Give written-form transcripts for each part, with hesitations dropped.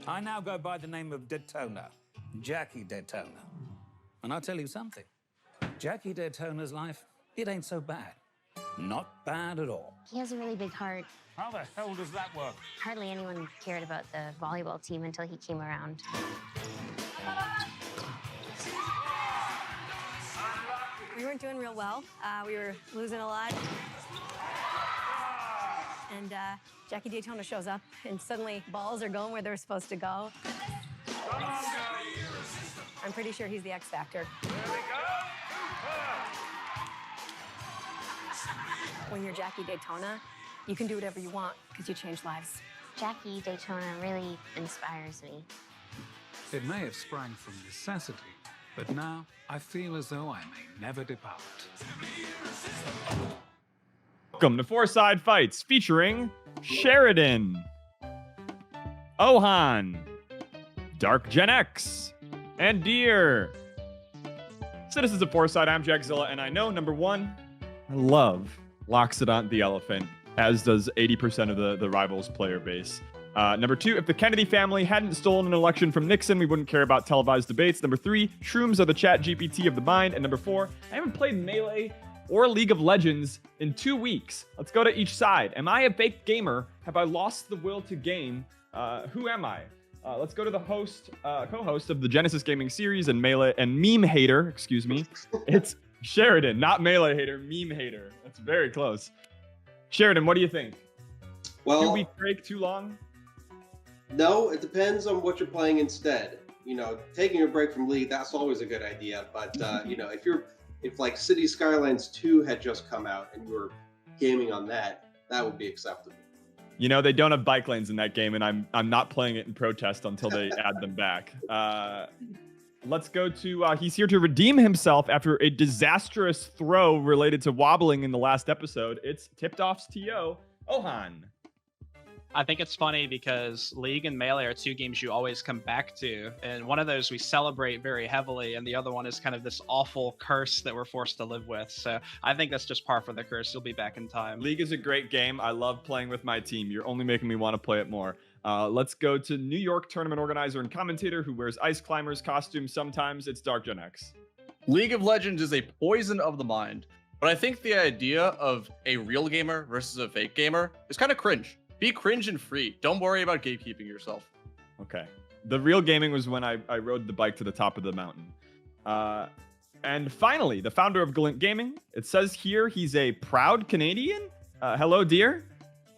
I now go by the name of Daytona, Jackie Daytona. And I'll tell you something. Jackie Daytona's life, it ain't so bad. Not bad at all. He has a really big heart. How the hell does that work? Hardly anyone cared about the volleyball team until he came around. We weren't doing real well. We were losing a lot. And Jackie Daytona shows up, and suddenly balls are going where they're supposed to go. I'm pretty sure he's the X Factor. There we go. When you're Jackie Daytona, you can do whatever you want because you change lives. Jackie Daytona really inspires me. It may have sprang from necessity, but now I feel as though I may never depart. Welcome to Fourside Fights featuring Sheridan, Ohan, DarkGenex, and Dhir. Citizens of Fourside, I'm Jackzilla, and I know, number one, I love Loxodont the Elephant, as does 80% of the Rivals player base. Number two, if the Kennedy family hadn't stolen an election from Nixon, we wouldn't care about televised debates. Number three, shrooms are the chat GPT of the mind. And number four, I haven't played Melee or League of Legends in 2 weeks. Let's go to each side. Am I a fake gamer? Have I lost the will to game? Who am I? Let's go to the host, co-host of the Genesis Gaming series and Melee and meme hater, excuse me. It's Sheridan, not Melee hater, meme hater. That's very close. Sheridan, what do you think? Well, 2 week break too long? no, it depends on what you're playing instead. You know, taking a break from League, that's always a good idea. But, you know, if like City Skylines 2 had just come out and you were gaming on that, that would be acceptable. You know, they don't have bike lanes in that game, and I'm not playing it in protest until they add them back. Let's go to, he's here to redeem himself after a disastrous throw related to wobbling in the last episode. It's Tipped Off's TO, Ohan. I think it's funny because League and Melee are two games you always come back to, and one of those we celebrate very heavily, and the other one is kind of this awful curse that we're forced to live with. So I think that's just par for the curse. You'll be back in time. League is a great game. I love playing with my team. You're only making me want to play it more. Let's go to New York tournament organizer and commentator who wears Ice Climber's costume sometimes. It's DarkGenex. League of Legends is a poison of the mind, but I think the idea of a real gamer versus a fake gamer is kind of cringe. Be cringe and free. Don't worry about gatekeeping yourself. Okay. The real gaming was when I rode the bike to the top of the mountain. And finally, the founder of Glint Gaming. It says here he's a proud Canadian. Hello, Dhir.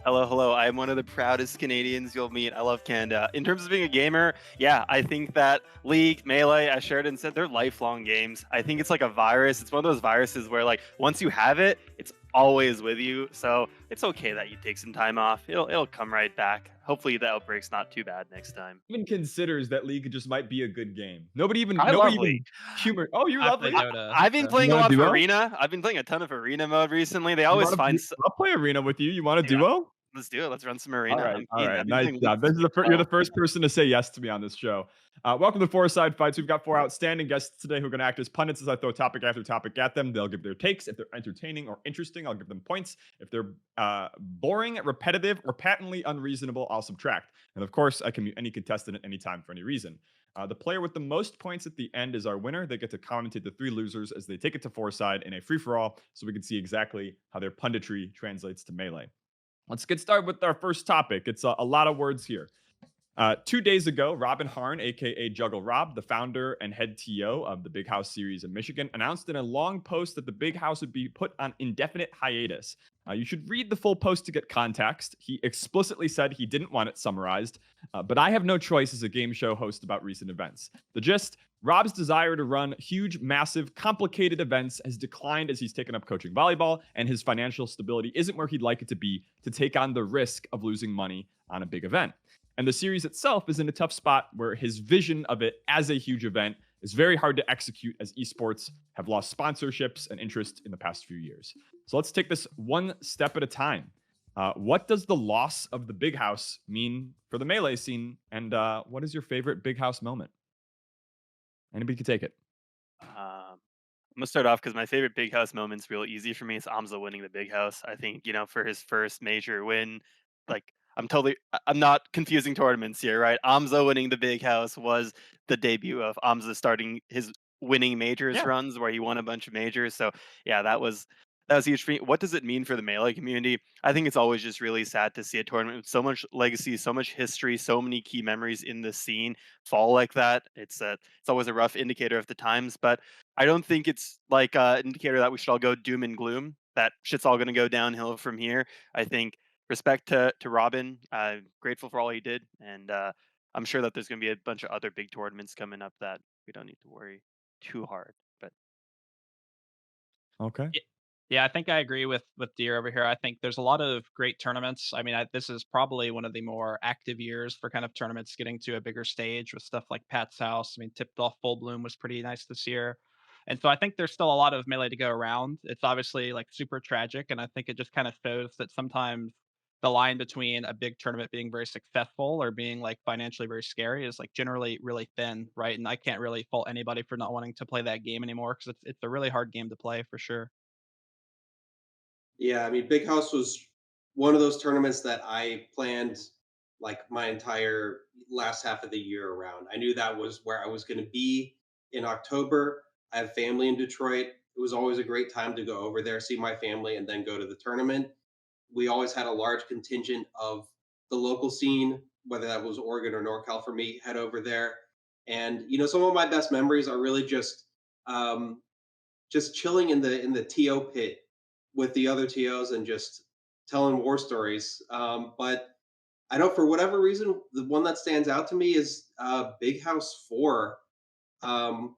Hello. I'm one of the proudest Canadians you'll meet. I love Canada. In terms of being a gamer, yeah, I think that League, Melee, as Sheridan said, they're lifelong games. I think it's like a virus. It's one of those viruses where, like, once you have it, it's always with you. So it's okay that you take some time off. It'll come right back. Hopefully the outbreak's not too bad next time. Even considers that League just might be a good game. Nobody even humor. Oh, you I love play League. Dota. I've been playing You a wanna lot of duo? Arena. I've been playing a ton of Arena mode recently. They always find. I'll play Arena with you. You want a Yeah. duo? Let's do it. Let's run some Arena. All right. I've been Nice playing job. League This is you're the first person to say yes to me on this show. Welcome to Fourside Fights. We've got 4 outstanding guests today who are going to act as pundits as I throw topic after topic at them. They'll give their takes. If they're entertaining or interesting, I'll give them points. If they're boring, repetitive, or patently unreasonable, I'll subtract. And of course, I can mute any contestant at any time for any reason. The player with the most points at the end is our winner. They get to commentate the 3 losers as they take it to Fourside in a free-for-all so we can see exactly how their punditry translates to Melee. Let's get started with our first topic. It's a lot of words here. 2 days ago, Robin Harn, aka Juggle Rob, the founder and head TO of the Big House series in Michigan, announced in a long post that the Big House would be put on indefinite hiatus. You should read the full post to get context. He explicitly said he didn't want it summarized, but I have no choice as a game show host about recent events. The gist: Rob's desire to run huge, massive, complicated events has declined as he's taken up coaching volleyball, and his financial stability isn't where he'd like it to be to take on the risk of losing money on a big event. And the series itself is in a tough spot where his vision of it as a huge event is very hard to execute as esports have lost sponsorships and interest in the past few years. So let's take this one step at a time. What does the loss of the Big House mean for the Melee scene? And what is your favorite Big House moment? Anybody can take it. I'm gonna start off because my favorite Big House moment's real easy for me. It's Amza winning the Big House. I think, for his first major win, like, I'm not confusing tournaments here, right? Amza winning the Big House was the debut of Amza starting his winning majors Yeah. runs where he won a bunch of majors. So yeah, that was huge for me. What does it mean for the Melee community? I think it's always just really sad to see a tournament with so much legacy, so much history, so many key memories in the scene fall like that. It's always a rough indicator of the times, but I don't think it's like an indicator that we should all go doom and gloom. That shit's all going to go downhill from here. I think respect to Robin. Grateful for all he did, and I'm sure that there's going to be a bunch of other big tournaments coming up that we don't need to worry too hard. But Okay. Yeah, I think I agree with Dhir over here. I think there's a lot of great tournaments. I mean, this is probably one of the more active years for kind of tournaments getting to a bigger stage with stuff like Pat's House. I mean, Tipped Off Full Bloom was pretty nice this year. And so I think there's still a lot of Melee to go around. It's obviously like super tragic, and I think it just kind of shows that sometimes the line between a big tournament being very successful or being like financially very scary is like generally really thin, right? And I can't really fault anybody for not wanting to play that game anymore because it's a really hard game to play for sure. Yeah, I mean, Big House was one of those tournaments that I planned like my entire last half of the year around. I knew that was where I was going to be in October. I have family in Detroit. It was always a great time to go over there, see my family, and then go to the tournament. We always had a large contingent of the local scene, whether that was Oregon or NorCal for me, head over there. And some of my best memories are really um, just chilling in the TO pit with the other TOs and just telling war stories. But I know for whatever reason, the one that stands out to me is Big House 4. Um,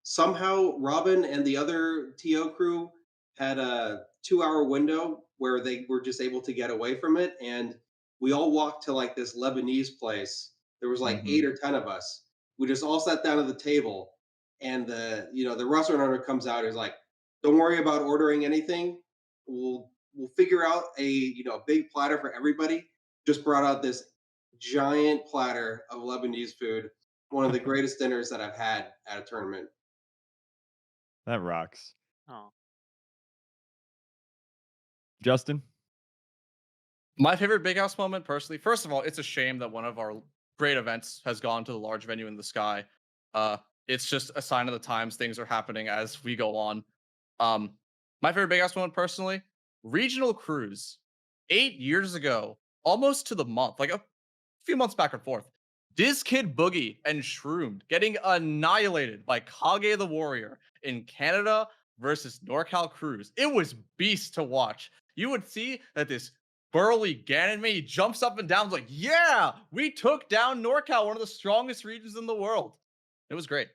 Somehow, Robin and the other TO crew had a 2 hour window where they were just able to get away from it. And we all walked to like this Lebanese place. There was like Mhm. 8 or 10 of us. We just all sat down at the table, and the restaurant owner comes out. He's like, "Don't worry about ordering anything. We'll figure out a big platter for everybody." Just brought out this giant platter of Lebanese food. One of the greatest dinners that I've had at a tournament. That rocks. oh, Justin? My favorite Big House moment, personally, first of all, it's a shame that one of our great events has gone to the large venue in the sky. Uh, it's just a sign of the times. Things are happening as we go on. Um, my favorite Big House moment, personally, regional cruise. 8 years ago, almost to the month, like a few months back and forth. Diz Kid Boogie and Shroomed getting annihilated by Kage the Warrior in Canada versus NorCal Cruise. It was beast to watch. You would see that this burly Ganonmade, he jumps up and down, like, yeah, we took down NorCal, one of the strongest regions in the world. It was great.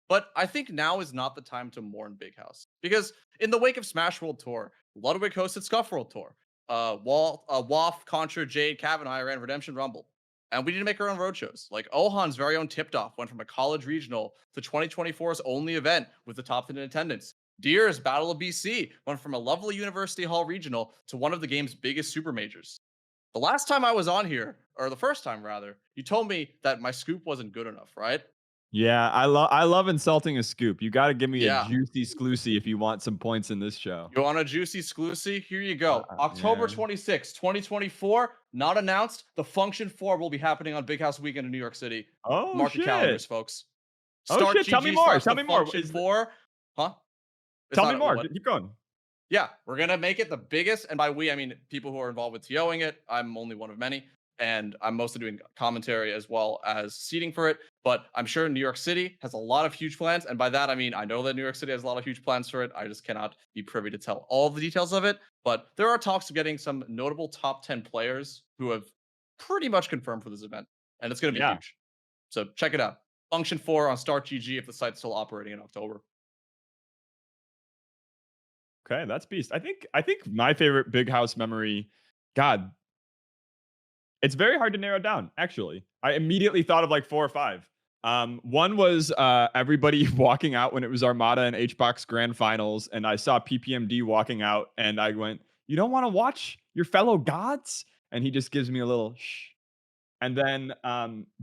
But I think now is not the time to mourn Big House, because in the wake of Smash World Tour, Ludwig hosted Scuff World Tour. Waff, Contra, Jade, Cav, and I ran Redemption Rumble. And we need to make our own road shows. Like Ohan's very own Tipped Off went from a college regional to 2024's only event with the top 10 in attendance. Dhir's Battle of BC went from a lovely University Hall regional to one of the game's biggest super majors. The last time I was on here, or the first time rather, you told me that my scoop wasn't good enough, right? Yeah, I love insulting a scoop. You got to give me Yeah. a juicy exclusive if you want some points in this show. You want a juicy exclusive? Here you go. October yeah. 26, 2024, not announced. The Function 4 will be happening on Big House Weekend in New York City. Oh, Mark your shit. calendars, folks. Oh, shit. Tell me more. Tell me more. Function 4. Huh? Tell me more. Keep going. Yeah, we're going to make it the biggest. And by we, I mean people who are involved with TOing it. I'm only one of many. And I'm mostly doing commentary as well as seating for it. But I'm sure New York City has a lot of huge plans. And by that, I mean, I know that New York City has a lot of huge plans for it. I just cannot be privy to tell all of the details of it. But there are talks of getting some notable top 10 players who have pretty much confirmed for this event. And it's going to be huge. So check it out. Function 4 on Start GG if the site's still operating in October. Okay, that's beast. I think my favorite Big House memory, God, it's very hard to narrow down, actually. I immediately thought of like 4 or 5. One was everybody walking out when it was Armada and HBox Grand Finals, and I saw PPMD walking out, and I went, "You don't want to watch your fellow gods?" And he just gives me a little shh. And then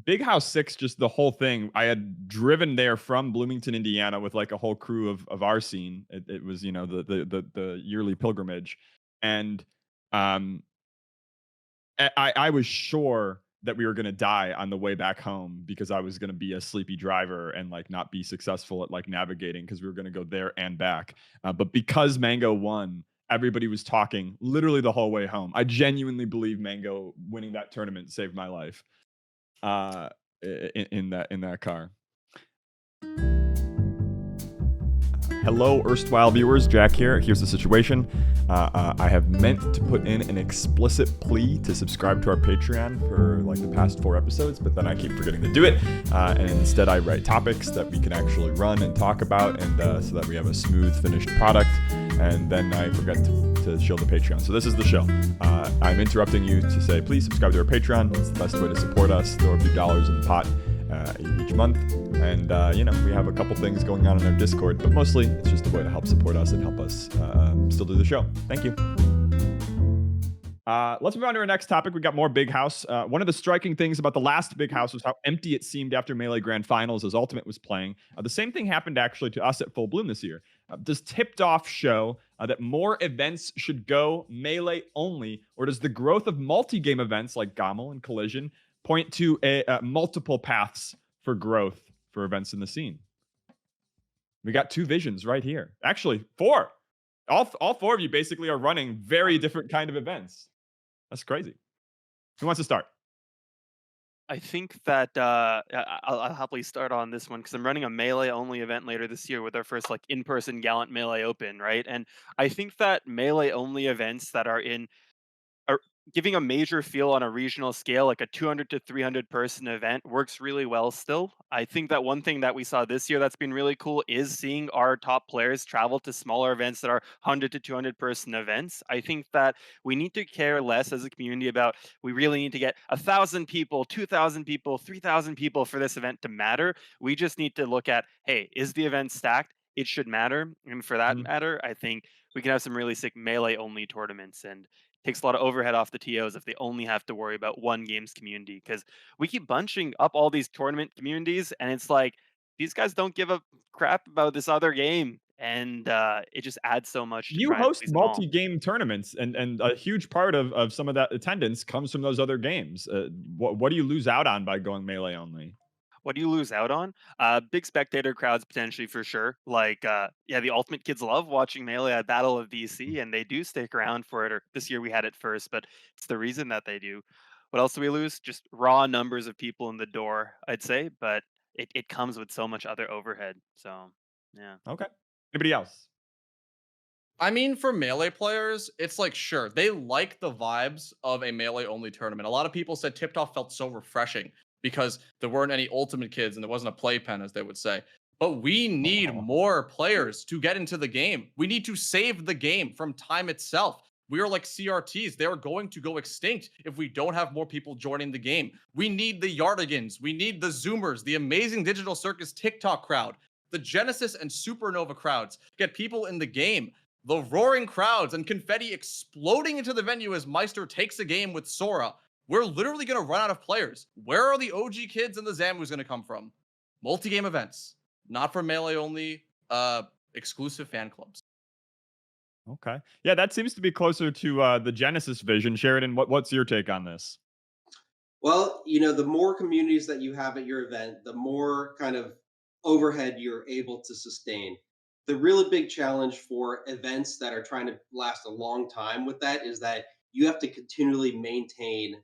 Big House 6, just the whole thing. I had driven there from Bloomington, Indiana, with like a whole crew of our scene. It was, the yearly pilgrimage, and I was sure that we were going to die on the way back home because I was going to be a sleepy driver and like not be successful at like navigating because we were going to go there and back. But because Mango won, everybody was talking literally the whole way home. I genuinely believe Mango winning that tournament saved my life in that car. Hello, erstwhile viewers. Jack here. Here's the situation. I have meant to put in an explicit plea to subscribe to our Patreon for like the past 4 episodes, but then I keep forgetting to do it. And instead, I write topics that we can actually run and talk about, and so that we have a smooth, finished product. And then I forget to show the Patreon. So this is the show. I'm interrupting you to say, please subscribe to our Patreon. It's the best way to support us. Throw a few dollars in the pot each month. And, we have a couple things going on in our Discord, but mostly it's just a way to help support us and help us still do the show. Thank you. Let's move on to our next topic. We got more Big House. One of the striking things about the last Big House was how empty it seemed after Melee Grand Finals as Ultimate was playing. The same thing happened actually to us at Full Bloom this year. Does Tipped Off show that more events should go Melee only, or does the growth of multi-game events like Gommel and Collision point to multiple paths for growth for events in the scene? We got 2 visions right here. Actually, 4. All 4 of you basically are running very different kind of events. That's crazy. Who wants to start? I think that I'll happily start on this one because I'm running a Melee only event later this year with our first like in-person Gallant Melee Open, right? And I think that Melee only events that are giving a major feel on a regional scale, like a 200 to 300 person event, works really well still. I think that one thing that we saw this year that's been really cool is seeing our top players travel to smaller events that are 100 to 200 person events. I think that we need to care less as a community about we really need to get 1,000 people, 2,000 people, 3,000 people for this event to matter. We just need to look at, hey, is the event stacked? It should matter. And for that matter, I think we can have some really sick Melee only tournaments, and takes a lot of overhead off the TOs if they only have to worry about one games community, because we keep bunching up all these tournament communities and it's like these guys don't give a crap about this other game, and it just adds so much to You trying to host please them all. multi-game tournaments, and a huge part of some of that attendance comes from those other games. What do you lose out on by going Melee only? What do you lose out on? Big spectator crowds potentially for sure. Like, the Ultimate kids love watching Melee at Battle of BC, and they do stick around for it. Or this year we had it first, but it's the reason that they do. What else do we lose? Just raw numbers of people in the door, I'd say, but it comes with so much other overhead. So, yeah. Okay. Anybody else? I mean, for Melee players, it's like, sure, they like the vibes of a Melee only tournament. A lot of people said Tipped Off felt so refreshing because there weren't any Ultimate kids and there wasn't a playpen, as they would say. But we need more players to get into the game. We need to save the game from time itself. We are like CRTs. They are going to go extinct if we don't have more people joining the game. We need the Yardigans. We need the Zoomers, the Amazing Digital Circus TikTok crowd, the Genesis and Supernova crowds. Get people in the game. The roaring crowds and confetti exploding into the venue as Meister takes a game with Sora. We're literally going to run out of players. Where are the OG kids and the Zamus going to come from? Multi-game events, not for Melee only, exclusive fan clubs. Okay. Yeah, that seems to be closer to the Genesis vision. Sheridan, what's your take on this? Well, the more communities that you have at your event, the more kind of overhead you're able to sustain. The really big challenge for events that are trying to last a long time with that is that you have to continually maintain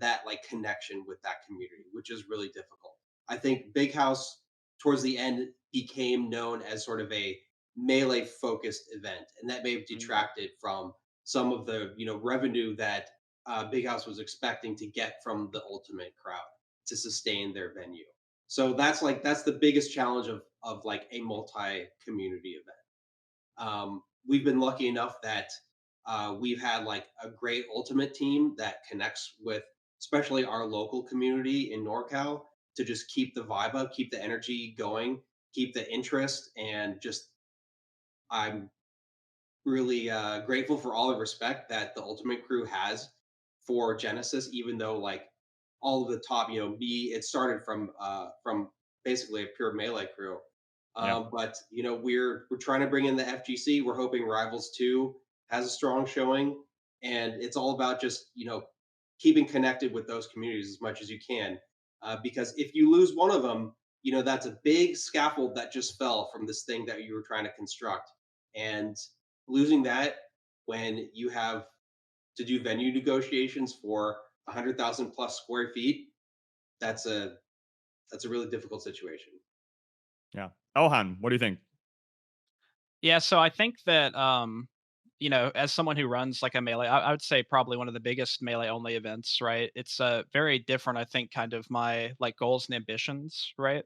that like connection with that community, which is really difficult. I think Big House towards the end became known as sort of a Melee focused event, and that may have detracted from some of the revenue that Big House was expecting to get from the Ultimate crowd to sustain their venue. So that's the biggest challenge of like a multi community event. We've been lucky enough that we've had like a great Ultimate team that connects with especially our local community in NorCal to just keep the vibe up, keep the energy going, keep the interest, and just I'm really grateful for all the respect that the Ultimate crew has for Genesis, even though like all of the top, it started from basically a pure Melee crew. But we're trying to bring in the FGC. We're hoping Rivals 2 has a strong showing, and it's all about just keeping connected with those communities as much as you can, because if you lose one of them, that's a big scaffold that just fell from this thing that you were trying to construct, and losing that when you have to do venue negotiations for 100,000 plus square feet, that's a really difficult situation. Yeah. Ohan, what do you think? Yeah, so I think that as someone who runs like a melee, I would say probably one of the biggest melee only events, right? It's very different, I think, kind of my like goals and ambitions, right?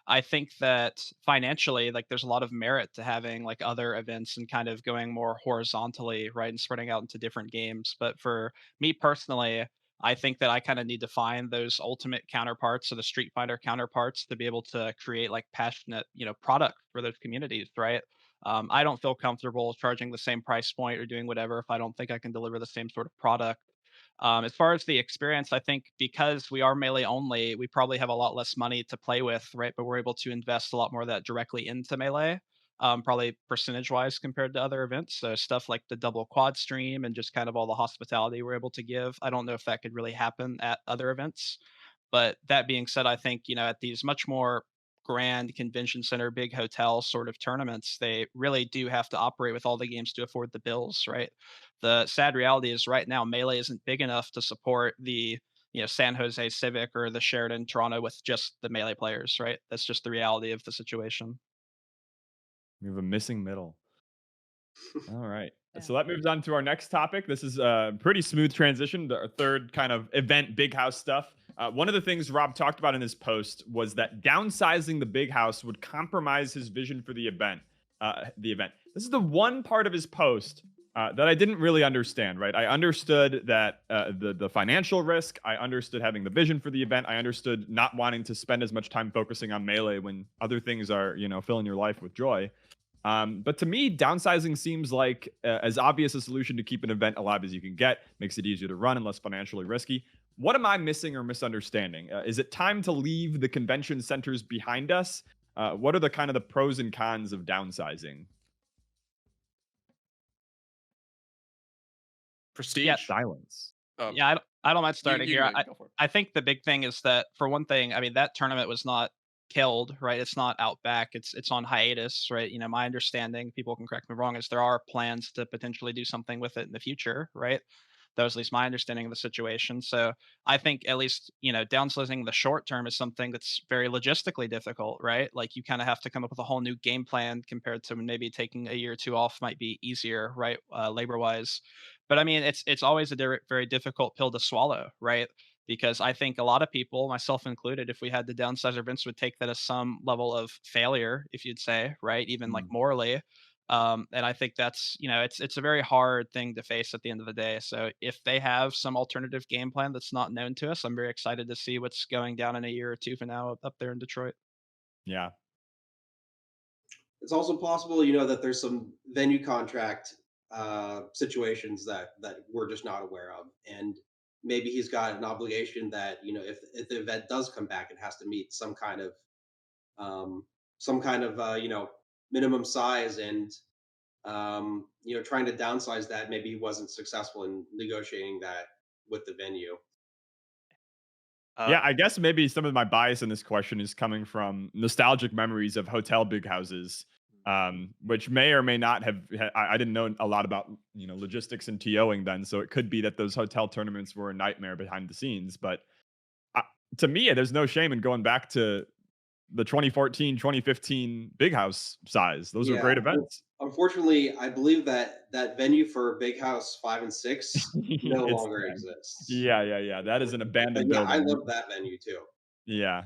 I think that financially, like there's a lot of merit to having like other events and kind of going more horizontally, right? And spreading out into different games. But for me personally, I think that I kind of need to find those ultimate counterparts or the Street Fighter counterparts to be able to create like passionate, product for those communities, right? I don't feel comfortable charging the same price point or doing whatever if I don't think I can deliver the same sort of product. As far as the experience, I think because we are melee only, we probably have a lot less money to play with, right? But we're able to invest a lot more of that directly into melee, probably percentage wise compared to other events. So stuff like the double quad stream and just kind of all the hospitality we're able to give. I don't know if that could really happen at other events. But that being said, I think, at these much more grand convention center, big hotel sort of tournaments, they really do have to operate with all the games to afford the bills, right? The sad reality is right now, Melee isn't big enough to support the, San Jose Civic or the Sheridan Toronto with just the Melee players, right? That's just the reality of the situation. We have a missing middle. All right. Yeah. So that moves on to our next topic. This is a pretty smooth transition to our third kind of event, big house stuff. One of the things Rob talked about in his post was that downsizing the big house would compromise his vision for the event. This is the one part of his post that I didn't really understand. Right? I understood that the financial risk. I understood having the vision for the event. I understood not wanting to spend as much time focusing on melee when other things are, filling your life with joy. But to me, downsizing seems like as obvious a solution to keep an event alive as you can get. Makes it easier to run and less financially risky. What am I missing or misunderstanding? Is it time to leave the convention centers behind us? What are the kind of the pros and cons of downsizing? Prestige. Yeah, Silence. yeah, I don't mind starting you here. go, go for it. I think the big thing is that for one thing, I mean that tournament was not killed, right? It's not out back. It's on hiatus, right? My understanding, people can correct me wrong, is there are plans to potentially do something with it in the future, right? That was at least my understanding of the situation. So I think at least, downsizing in the short term is something that's very logistically difficult, right? Like you kind of have to come up with a whole new game plan compared to maybe taking a year or two off might be easier, right? Labor wise. But I mean, it's always a very difficult pill to swallow, right? Because I think a lot of people, myself included, if we had to downsize our events, would take that as some level of failure, if you'd say, right? Even like morally. And I think that's, it's a very hard thing to face at the end of the day. So if they have some alternative game plan that's not known to us, I'm very excited to see what's going down in a year or two from now up there in Detroit. Yeah. It's also possible, that there's some venue contract situations that we're just not aware of, and maybe he's got an obligation that if the event does come back, it has to meet um, some kind of minimum size, and trying to downsize that. Maybe he wasn't successful in negotiating that with the venue. Uh, Yeah, I guess maybe some of my bias in this question is coming from nostalgic memories of hotel big houses, which may or may not have. I didn't know a lot about logistics and TOing then, so it could be that those hotel tournaments were a nightmare behind the scenes. But uh, to me, there's no shame in going back to the 2014, 2015 big house size. Those were Yeah, great events. unfortunately, I believe that venue for Big House 5 and 6 no It's longer exists. yeah. That is an But abandoned yeah, I building. love that venue too. Yeah.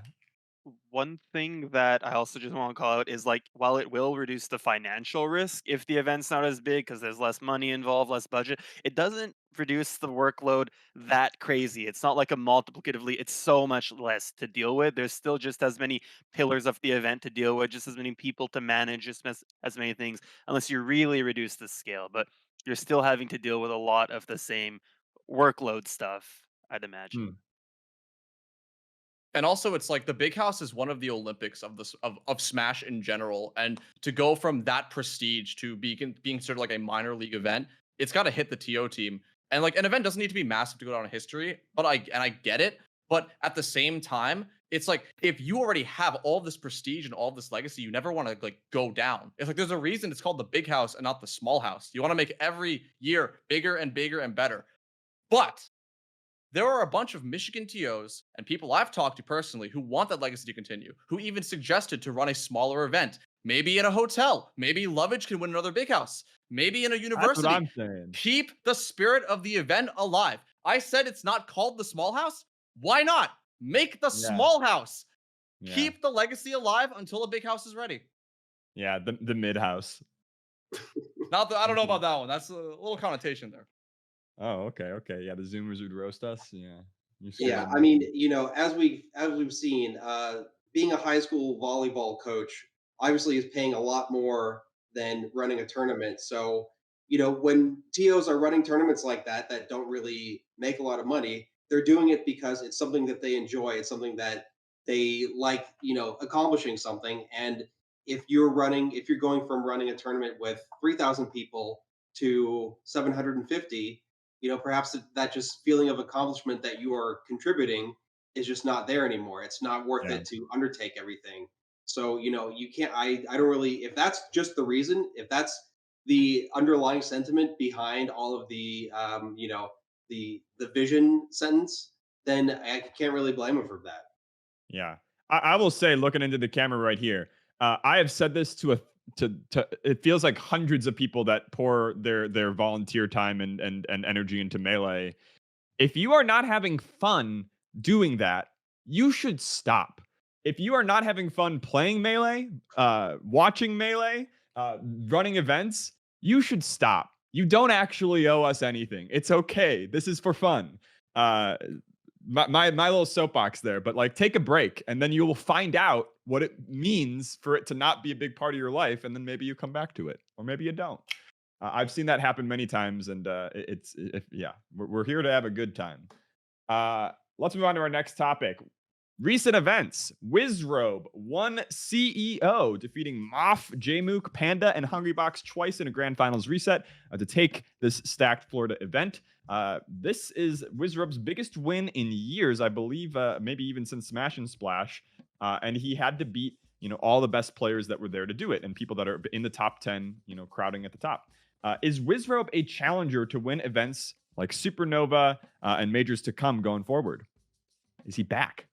One thing that I also just want to call out is like while it will reduce the financial risk if the event's not as big because there's less money involved, less budget, it doesn't reduce the workload that crazy. It's not like a multiplicatively, it's so much less to deal with. There's still just as many pillars of the event to deal with, just as many people to manage, just as many things, unless you really reduce the scale. But you're still having to deal with a lot of the same workload stuff, I'd imagine. Hmm. And also, it's like the big house is one of the Olympics of this of Smash in general, and to go from that prestige to being sort of like a minor league event, it's got to hit the TO team. And like an event doesn't need to be massive to go down in history, but I get it. But at the same time, it's like if you already have all this prestige and all this legacy, you never want to like go down. It's like there's a reason it's called the big house and not the small house. You want to make every year bigger and bigger and better. But there are a bunch of Michigan TOs and people I've talked to personally who want that legacy to continue, who even suggested to run a smaller event, maybe in a hotel, maybe Lovage can win another big house, maybe in a That's university. what I'm saying. Keep the spirit of the event alive. I said it's not called the small house. Why not? Make the small house. Yeah. Keep the legacy alive until a big house is ready. Yeah, the mid house. Not the, I don't know about that one. That's a little connotation there. Oh, okay. Yeah, the Zoomers would roast us. Yeah. Yeah, I mean, you know, as we've seen, being a high school volleyball coach obviously is paying a lot more than running a tournament. So, you know, when TOs are running tournaments like that that don't really make a lot of money, they're doing it because it's something that they enjoy. It's something that they like, you know, accomplishing something. And if you're going from running a tournament with 3,000 people to 750, you know, perhaps that just feeling of accomplishment that you are contributing is just not there anymore. It's not worth Yeah. it to undertake everything. So, you know, you can't, I don't really, if that's just the reason, if that's the underlying sentiment behind all of the, you know, the vision sentence, then I can't really blame him for that. Yeah. I will say, looking into the camera right here, I have said this to it feels like hundreds of people that pour their volunteer time and energy into Melee. If you are not having fun doing that, you should stop. If you are not having fun playing Melee, watching Melee, running events, you should stop. You don't actually owe us anything. It's okay. This is for fun. My little soapbox there, but like take a break and then you will find out what it means for it to not be a big part of your life, and then maybe you come back to it, or maybe you don't. I've seen that happen many times, and we're here to have a good time. Let's move on to our next topic. Recent events. Wizrobe won CEO, defeating Moff, Jmook, Panda, and Hungrybox twice in a grand finals reset to take this stacked Florida event. This is Wizrobe's biggest win in years, I believe, maybe even since Smash and Splash. And he had to beat, you know, all the best players that were there to do it, and people that are in the top 10, you know, crowding at the top. Is Wizrobe a challenger to win events like Supernova and majors to come going forward? Is he back?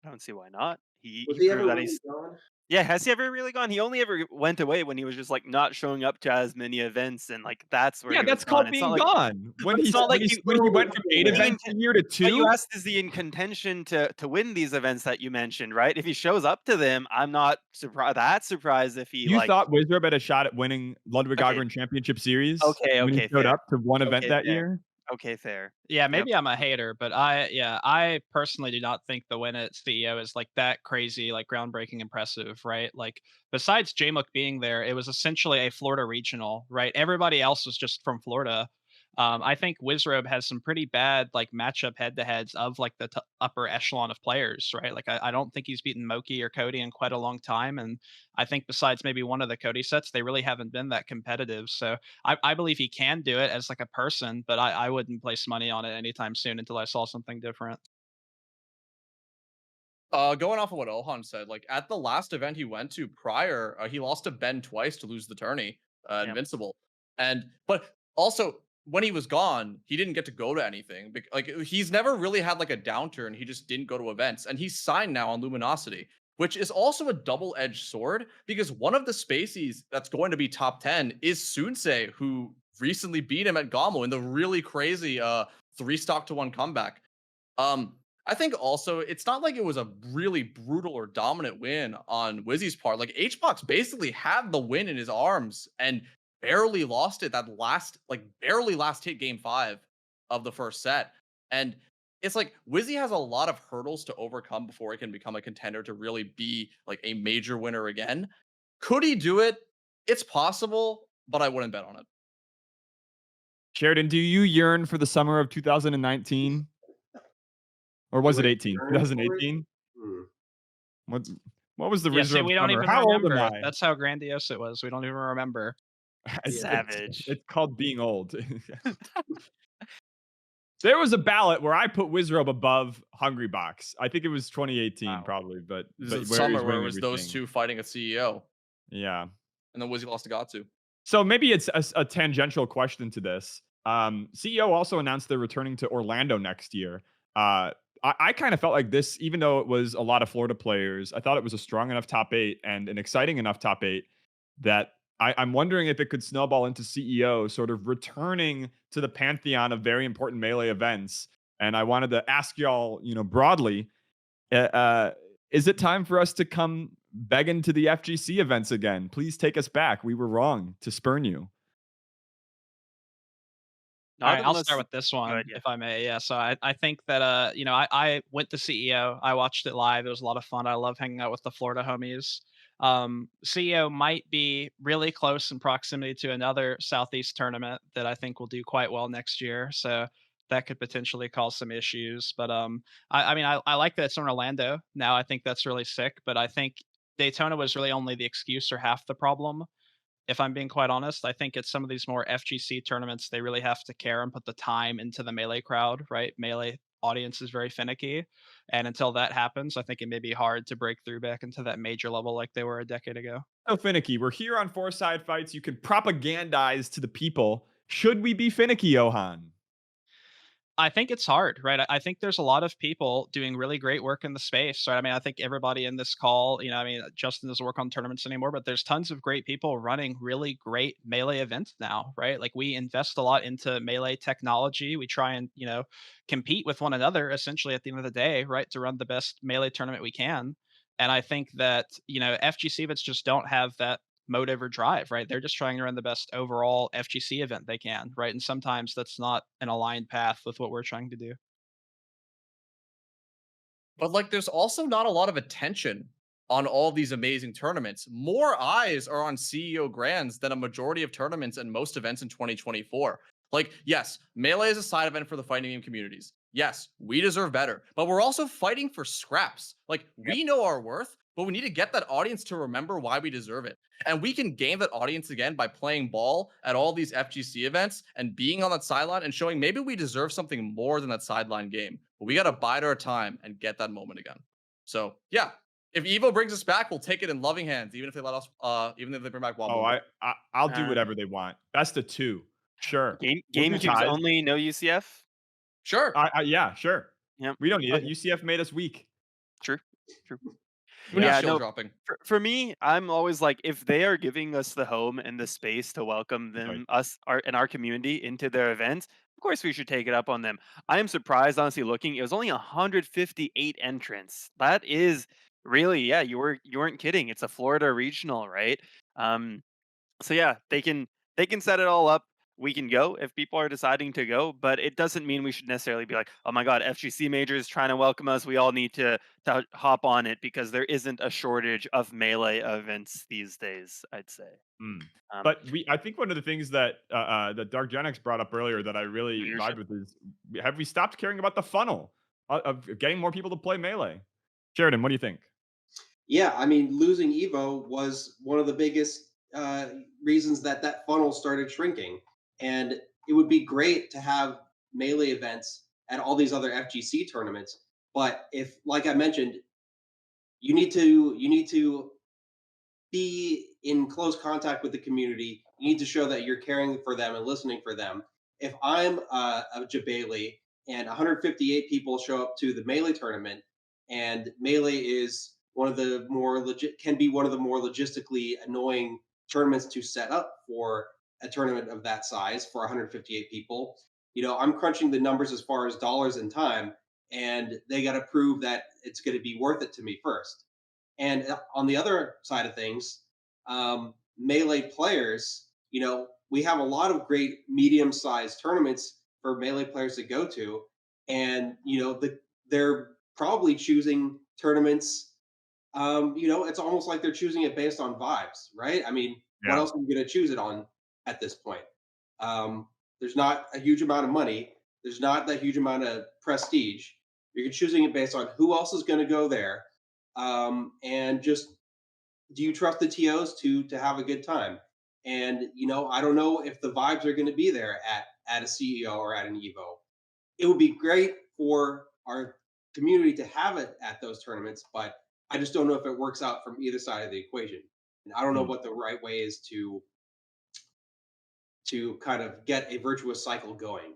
I don't see why not. He Was he proved ever that really he's gone? Yeah, has he ever really gone? He only ever went away when he was just like not showing up to as many events, and like that's where Yeah, he that's was gone. called It's not being like gone. When it's he not like when he went from 8 being events a year to but you 2. asked, is he in contention to win these events that you mentioned, right? If he shows up to them, I'm not surprised if he You like thought Wizrobe had a shot at winning Ludwig okay, Ogren Championship Series when he okay, showed fair. up to one event Okay, that fair. year? Okay, fair. Yeah, Yep. maybe I'm a hater, but I personally do not think the win at CEO is like that crazy, like groundbreaking impressive, right? Like besides Jmook being there, it was essentially a Florida regional, right? Everybody else was just from Florida. I think Wizrobe has some pretty bad like matchup head-to-heads of like the upper echelon of players, right? Like I don't think he's beaten Moki or Cody in quite a long time, and I think besides maybe one of the Cody sets, they really haven't been that competitive. So I believe he can do it as like a person, but I wouldn't place money on it anytime soon until I saw something different. Going off of what Ohan said, like at the last event he went to prior, he lost to Ben twice to lose the tourney, Yep. Invincible. But also when he was gone, he didn't get to go to anything. Like he's never really had like a downturn. He just didn't go to events, and he's signed now on Luminosity, which is also a double-edged sword because one of the Spaceys that's going to be top 10 is Sunsei, who recently beat him at Gomo in the really crazy 3-stock-to-1 comeback. I think also it's not like it was a really brutal or dominant win on Wizzy's part. Like HBox basically had the win in his arms and barely lost it barely last hit game 5 of the first set. And it's like Wizzy has a lot of hurdles to overcome before he can become a contender to really be like a major winner again. Could he do it? It's possible, but I wouldn't bet on it. Sheridan, do you yearn for the summer of 2019? Or was it 18? 2018? What was the Yeah, see, Wizrobe we don't summer? even How old am remember. I? That's how grandiose it was. We don't even remember. Savage. It's called being old. There was a ballot where I put Wizrobe above Hungry Box. I think it was 2018, Wow. probably, but This but is where summer he's where it winning was those everything. two fighting a CEO, Yeah. and then Wizzy lost to Gatsu. So maybe it's a tangential question to this. CEO also announced they're returning to Orlando next year. I kind of felt like this, even though it was a lot of Florida players, I thought it was a strong enough top 8 and an exciting enough top 8 that I'm wondering if it could snowball into CEO sort of returning to the pantheon of very important Melee events. And I wanted to ask y'all, broadly, is it time for us to come begging to the FGC events again? Please take us back. We were wrong to spurn you. All right, I'll Unless- start with this one, ahead, yeah. if I may. Yeah, so I think that I went to CEO. I watched it live. It was a lot of fun. I love hanging out with the Florida homies. CEO might be really close in proximity to another Southeast tournament that I think will do quite well next year. So that could potentially cause some issues. But I mean, I like that it's in Orlando now. I think that's really sick. But I think Daytona was really only the excuse or half the problem. If I'm being quite honest, I think it's some of these more FGC tournaments, they really have to care and put the time into the Melee crowd, right? Melee audience is very finicky. And until that happens, I think it may be hard to break through back into that major level like they were a decade ago. So finicky. We're here on Fourside Fights. You can propagandize to the people. Should we be finicky, Ohan? I think it's hard, right? I think there's a lot of people doing really great work in the space, right? I mean, I think everybody in this call, I mean, Justin doesn't work on tournaments anymore, but there's tons of great people running really great Melee events now, right? Like we invest a lot into Melee technology. We try and, compete with one another essentially at the end of the day, right? To run the best Melee tournament we can. And I think that, FGC events just don't have that motive or drive, right? They're just trying to run the best overall FGC event they can, right? And sometimes that's not an aligned path with what we're trying to do. But like, there's also not a lot of attention on all these amazing tournaments. More eyes are on CEO Grands than a majority of tournaments and most events in 2024. Like, yes, Melee is a side event for the fighting game communities. Yes, we deserve better, but we're also fighting for scraps. Like, we know our worth, but we need to get that audience to remember why we deserve it. And we can gain that audience again by playing ball at all these FGC events and being on that sideline and showing maybe we deserve something more than that sideline game. But we got to bide our time and get that moment again. So, yeah, if Evo brings us back, we'll take it in loving hands, even if they let us, even if they bring back Wombo. Oh, I'll do whatever they want. Best of 2. Sure. Game cubes only, no UCF? Sure. Yeah, sure. Yep. We don't need it. UCF made us weak. True. Yeah, no, dropping. For me, I'm always like, if they are giving us the home and the space to welcome them, our community into their events, of course we should take it up on them. I am surprised, honestly, looking, it was only 158 entrants. That is really, yeah, you weren't kidding. It's a Florida regional, right? So yeah, they can set it all up. We can go if people are deciding to go, but it doesn't mean we should necessarily be like, oh my God, FGC majors trying to welcome us. We all need to hop on it, because there isn't a shortage of Melee events these days, I'd say. But I think one of the things that that DarkGenex brought up earlier that I really vibe with is, have we stopped caring about the funnel of getting more people to play Melee? Sheridan, what do you think? Yeah, I mean, losing Evo was one of the biggest reasons that funnel started shrinking. And it would be great to have Melee events at all these other FGC tournaments. But if, like I mentioned, you need to be in close contact with the community. You need to show that you're caring for them and listening for them. If I'm a Jabali and 158 people show up to the Melee tournament, and Melee is one of the more logistically annoying tournaments to set up for a tournament of that size for 158 people, I'm crunching the numbers as far as dollars and time, and they got to prove that it's going to be worth it to me first. And on the other side of things, Melee players, we have a lot of great medium-sized tournaments for Melee players to go to, and they're probably choosing tournaments. It's almost like they're choosing it based on vibes, right? I mean, what else are you going to choose it on at this point? There's not a huge amount of money. There's not that huge amount of prestige. You're choosing it based on who else is going to go there, and just, do you trust the TOs to have a good time? And I don't know if the vibes are going to be there at a CEO or at an Evo. It would be great for our community to have it at those tournaments, but I just don't know if it works out from either side of the equation. And I don't know Hmm. what the right way is to kind of get a virtuous cycle going.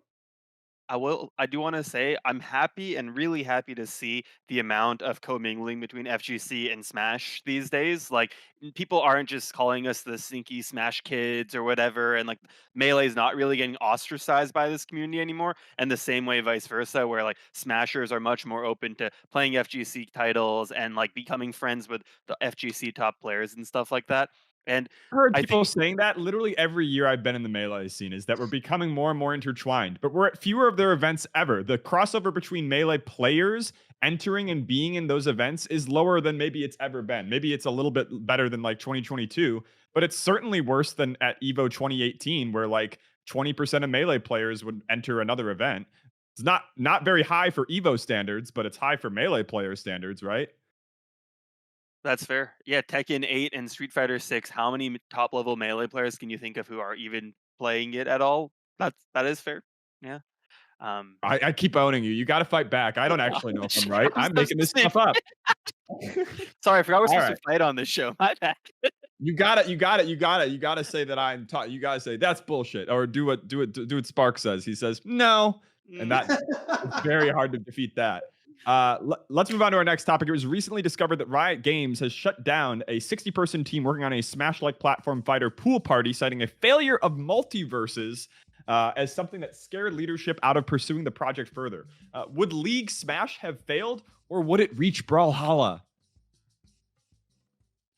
I do want to say I'm happy and really happy to see the amount of commingling between FGC and Smash these days. Like people aren't just calling us the sneaky Smash kids or whatever, and like Melee's not really getting ostracized by this community anymore. And the same way, vice versa, where like Smashers are much more open to playing FGC titles and like becoming friends with the FGC top players and stuff like that. And I heard I people think saying that literally every year I've been in the Melee scene is that we're becoming more and more intertwined, but we're at fewer of their events ever. The crossover between Melee players entering and being in those events is lower than maybe it's ever been. Maybe it's a little bit better than like 2022, but it's certainly worse than at Evo 2018 where like 20% of Melee players would enter another event. It's not very high for Evo standards, but it's high for Melee player standards, right? that's fair. Yeah, Tekken 8 and Street Fighter 6, how many top level Melee players can you think of who are even playing it at all? That is fair. Yeah. Um I keep owning you. You got to fight back. I don't actually know if I'm right. I'm I'm so making this sick. stuff up. Sorry, I forgot we're All supposed right. to fight on this show. My bad. You gotta say that I'm taught. You gotta say that's bullshit, or do what Spark says. He says no, and Mm. that it's very hard to defeat that. Let's move on to our next topic. It was recently discovered that Riot Games has shut down a 60-person team working on a Smash-like platform fighter pool party, citing a failure of multiverses as something that scared leadership out of pursuing the project further. Would League Smash have failed, or would it reach Brawlhalla?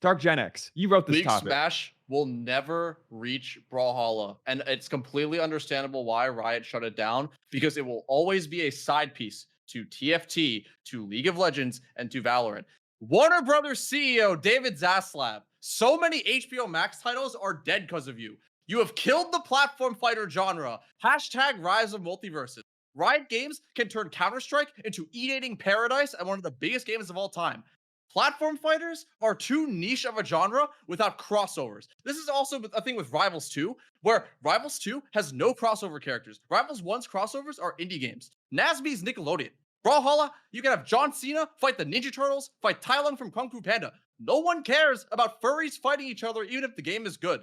DarkGenex, you wrote this League topic. Smash will never reach Brawlhalla, and it's completely understandable why Riot shut it down, because it will always be a side piece to TFT, to League of Legends, and to Valorant. Warner Brothers CEO David Zaslav, so many HBO Max titles are dead because of you. You have killed the platform fighter genre. Hashtag rise of multiverses. Riot Games can turn Counter-Strike into eat-eating paradise and one of the biggest games of all time. Platform fighters are too niche of a genre without crossovers. This is also a thing with Rivals 2, where Rivals 2 has no crossover characters. Rivals 1's crossovers are indie games. Nasby's Nickelodeon. Brawlhalla, you can have John Cena fight the Ninja Turtles, fight Tai Lung from Kung Fu Panda. No one cares about furries fighting each other, even if the game is good.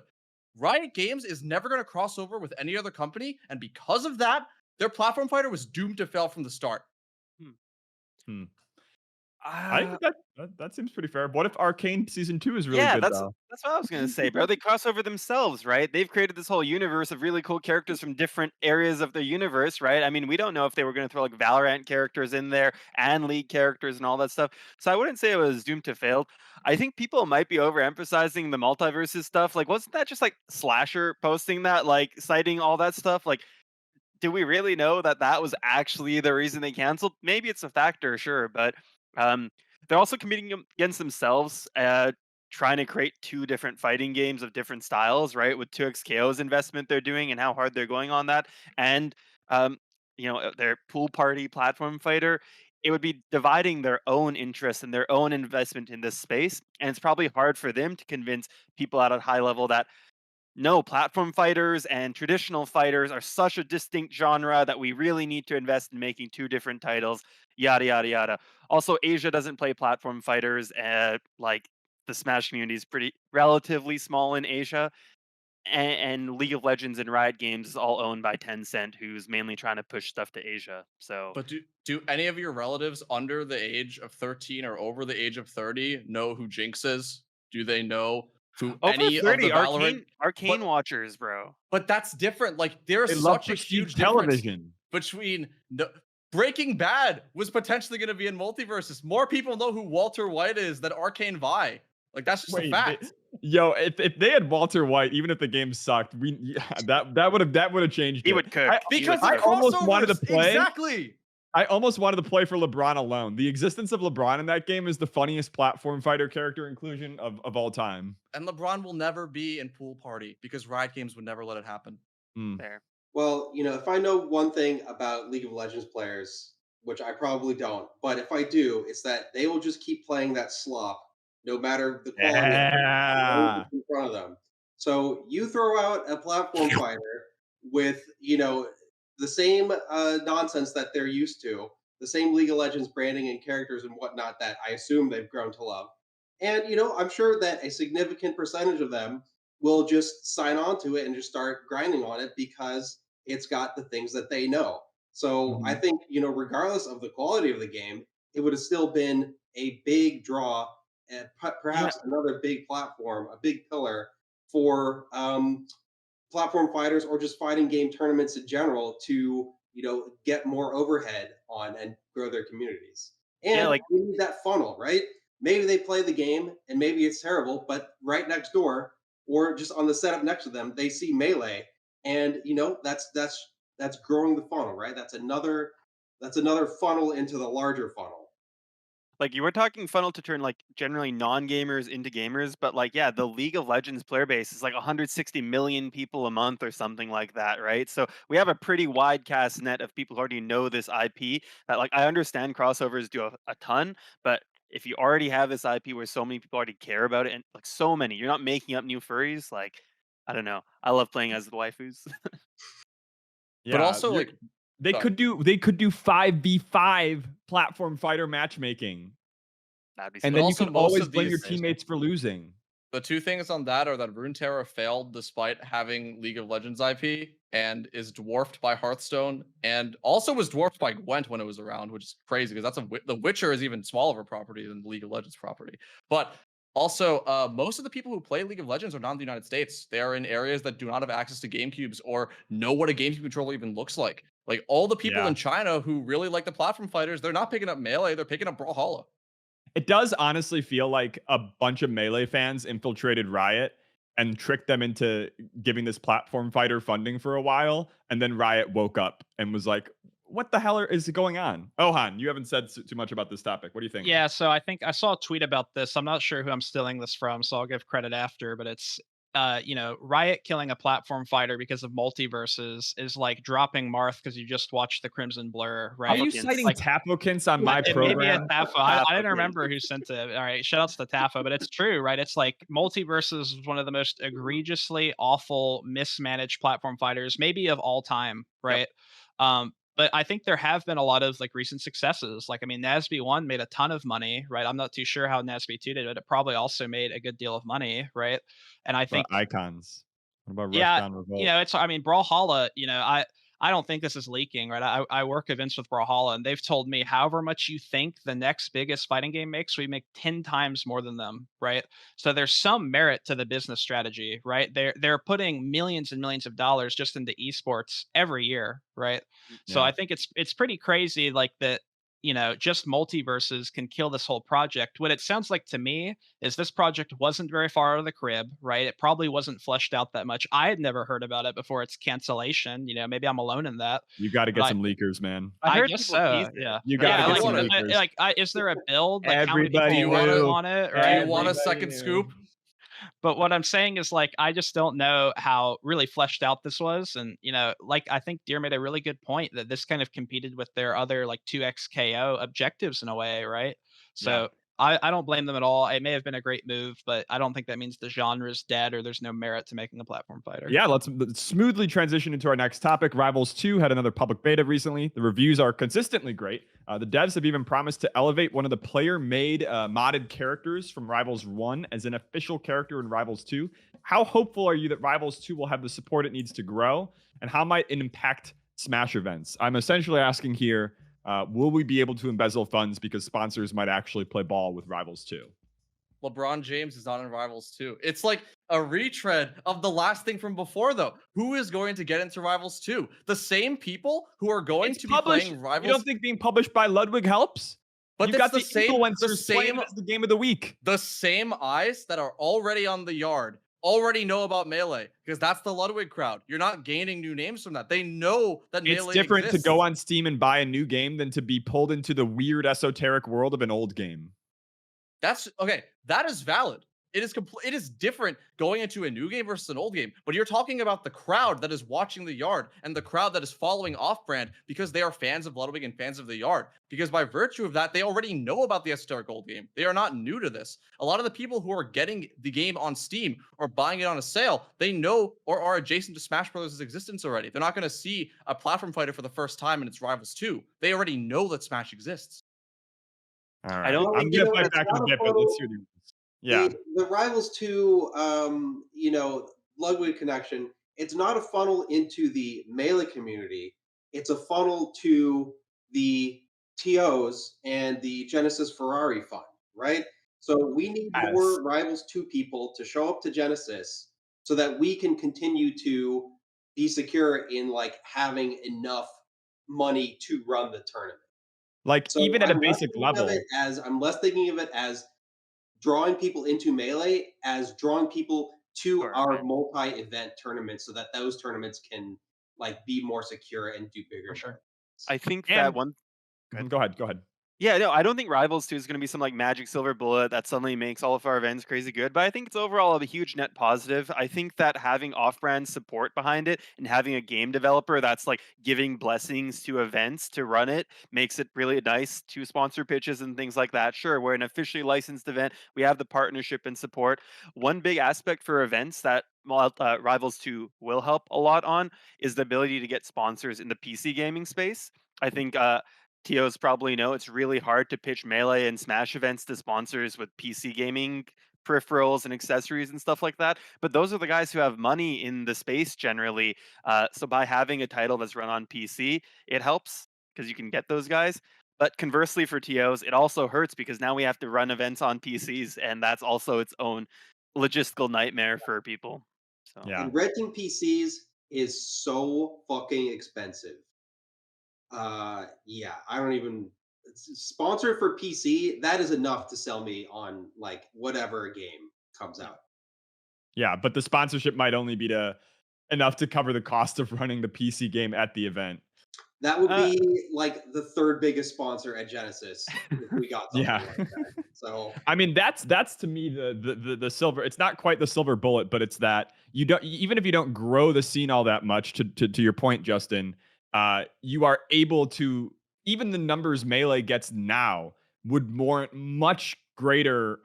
Riot Games is never going to cross over with any other company, and because of that, their platform fighter was doomed to fail from the start. Hmm. I think that seems pretty fair. What if Arcane season 2 is really Yeah, good that's though? that's what I was gonna say, bro. They cross over themselves, right? They've created this whole universe of really cool characters from different areas of the universe, right? I mean, we don't know if they were gonna throw like Valorant characters in there and League characters and all that stuff. So I wouldn't say it was doomed to fail. I think people might be overemphasizing the multiverses stuff. Like, wasn't that just like Slasher posting that, like citing all that stuff? Like, do we really know that that was actually the reason they canceled? Maybe it's a factor, sure, but um, they're also competing against themselves, trying to create two different fighting games of different styles, right? With 2XKO's investment they're doing and how hard they're going on that, and um, their pool party platform fighter. It would be dividing their own interests and their own investment in this space, and it's probably hard for them to convince people at a high level that no, platform fighters and traditional fighters are such a distinct genre that we really need to invest in making two different titles, yada, yada, yada. Also, Asia doesn't play platform fighters. Like the Smash community is pretty relatively small in Asia. And League of Legends and Riot Games is all owned by Tencent, who's mainly trying to push stuff to Asia. So, But do any of your relatives under the age of 13 or over the age of 30 know who Jinx is? Do they know who over any of the 30 Valorant? arcane But watchers, bro. but that's different. Like there's They love such a prestige huge difference television. between Breaking Bad was potentially going to be in multiverses. More people know who Walter White is than Arcane Vi. Like that's just a Wait, fact. yo, if they had Walter White, even if the game sucked, that would have changed He it. would cook. Because I of almost wanted to crossovers. play. Exactly. I almost wanted to play for LeBron alone. The existence of LeBron in that game is the funniest platform fighter character inclusion of all time. And LeBron will never be in Pool Party because Riot Games would never let it happen. There. Well, if I know one thing about League of Legends players, which I probably don't, but if I do, it's that they will just keep playing that slop no matter the quality of Yeah. in front of them. So you throw out a platform fighter with, you know, the same nonsense that they're used to, the same League of Legends branding and characters and whatnot that I assume they've grown to love. And, you know, I'm sure that a significant percentage of them will just sign on to it and just start grinding on it because it's got the things that they know. So I Mhm. think, you know, regardless of the quality of the game, it would have still been a big draw and Yeah, perhaps another big platform, a big pillar for platform fighters or just fighting game tournaments in general to, you know, get more overhead on and grow their communities. Yeah, And like we need that funnel, right? Maybe they play the game and maybe it's terrible, but right next door or just on the setup next to them, they see melee, and you know that's growing the funnel, right? That's another funnel into the larger funnel. like you were talking funnel to turn like generally non-gamers into gamers, but like yeah, the League of Legends player base is like 160 million people a month or something like that, right? So we have a pretty wide cast net of people who already know this IP. That like I understand crossovers do a ton, but if you already have this IP where so many people already care about it, and like so many, you're not making up new furries. Like I don't know, I love playing as the waifus. But yeah. also like, They sorry. could do 5v5 platform fighter matchmaking, That'd be and But sick. then you also can most always of blame your these teammates for losing. The two things on that are that Runeterra failed despite having League of Legends IP and is dwarfed by Hearthstone, and also was dwarfed by Gwent when it was around, which is crazy because The Witcher is even smaller of a property than the League of Legends property. But also, most of the people who play League of Legends are not in the United States. They are in areas that do not have access to GameCubes or know what a GameCube controller even looks like. Like all the people Yeah. in China who really like the platform fighters, they're not picking up Melee, they're picking up Brawlhalla. It does honestly feel like a bunch of Melee fans infiltrated Riot and tricked them into giving this platform fighter funding for a while, and then Riot woke up and was like, "What the hell is going on?" Ohan, you haven't said too much about this topic. What do you think? Yeah, so I think I saw a tweet about this. I'm not sure who I'm stealing this from, so I'll give credit after, but it's Riot killing a platform fighter because of multiverses is like dropping Marth because you just watched the Crimson Blur, Are right? you Applicants. citing Like Tapokins on my it may be a program? Tafo. I didn't Applicants. remember who sent it. All right, shout outs to Tafo, but it's true, right? It's like multiverses is one of the most egregiously awful, mismanaged platform fighters, maybe of all time, Yep. right? But I think there have been a lot of like recent successes. Like, I mean, NASB 1 made a ton of money, right? I'm not too sure how NASB 2 did, but it probably also made a good deal of money, right? And I But think icons. What about yeah, Rushdown Revolt? it's I mean, Brawlhalla, I don't think this is leaking, right? I work events with Brawlhalla, and they've told me however much you think the next biggest fighting game makes, we make 10 times more than them, right? So there's some merit to the business strategy, right? They're putting millions and millions of dollars just into esports every year, right? So Yeah. I think it's pretty crazy like that, just multiverses can kill this whole project. What it sounds like to me is this project wasn't very far out of the crib, right? It probably wasn't fleshed out that much. I had never heard about it before its cancellation. Maybe I'm alone in that, You got to but get some leakers, man. I I heard guess people so. teased it. Yeah, You Yeah, got to yeah. get I Like, some want it. leakers. is there a build? Like, how many Everybody people will. work on it? Do you Right? want a Everybody second knew. scoop? But what I'm saying is like I just don't know how really fleshed out this was, and like I think Deer made a really good point that this kind of competed with their other like 2x KO objectives in a way, right? Yeah. So I don't blame them at all. It may have been a great move, but I don't think that means the genre is dead or there's no merit to making a platform fighter. Yeah, let's smoothly transition into our next topic. Rivals 2 had another public beta recently. The reviews are consistently great. The devs have even promised to elevate one of the player-made modded characters from Rivals 1 as an official character in Rivals 2. How hopeful are you that Rivals 2 will have the support it needs to grow? And how might it impact Smash events? I'm essentially asking here, will we be able to embezzle funds because sponsors might actually play ball with Rivals 2? LeBron James is not in Rivals 2. It's like a retread of the last thing from before, though. Who is going to get into Rivals 2? The same people who are going It's to published. be playing You Rivals. don't think being published by Ludwig helps? But You've it's got the the same- influencers playing it as the game of the week. The same eyes that are already on the yard already know about Melee because that's the Ludwig crowd. You're not gaining new names from that. They know that It's Melee different exists. to go on Steam and buy a new game than to be pulled into the weird esoteric world of an old game. That's okay. That is valid. it is different going into a new game versus an old game. But you're talking about the crowd that is watching the yard and the crowd that is following off-brand because they are fans of Ludwig and fans of the yard. Because by virtue of that, they already know about the STR Gold game. They are not new to this. A lot of the people who are getting the game on Steam or buying it on a sale, they know or are adjacent to Smash Brothers' existence already. They're not going to see a platform fighter for the first time in its Rivals 2. They already know that Smash exists. All I right. don't Well, I'm you gonna know, fight it's back in not a a bit, but let's funnel. hear the yeah. The Rivals 2, Ludwig connection, it's not a funnel into the Melee community. It's a funnel to the TOs and the Genesis Ferrari fund, right? So we need Yes. more Rivals 2 people to show up to Genesis so that we can continue to be secure in like having enough money to run the tournament. Like So even at a basic level. I'm less thinking of it as drawing people into Melee as drawing people to For our event. multi-event tournaments so that those tournaments can like be more secure and do bigger. For sure. I think And that one. Go ahead. Go ahead. Yeah, no, I don't think Rivals 2 is going to be some like magic silver bullet that suddenly makes all of our events crazy good, but I think it's overall a huge net positive. I think that having off-brand support behind it and having a game developer that's like giving blessings to events to run it makes it really nice to sponsor pitches and things like that. Sure, we're an officially licensed event. We have the partnership and support. One big aspect for events that Rivals 2 will help a lot on is the ability to get sponsors in the PC gaming space. I think TOs probably know it's really hard to pitch Melee and Smash events to sponsors with PC gaming peripherals and accessories and stuff like that. But those are the guys who have money in the space generally. So by having a title that's run on PC, it helps because you can get those guys. But conversely for TOs, it also hurts because now we have to run events on PCs, and that's also its own logistical nightmare for people. So Yeah. And renting PCs is so fucking expensive. Yeah, I don't even sponsor for PC. That is enough to sell me on like whatever game comes out. Yeah, but the sponsorship might only be enough to cover the cost of running the PC game at the event. That would be like the third biggest sponsor at Genesis if we got something Yeah. like that. So I mean, that's to me the silver. It's not quite the silver bullet, but it's that you don't, even if you don't grow the scene all that much. To your point, Justin, you are able to, even the numbers Melee gets now would warrant much greater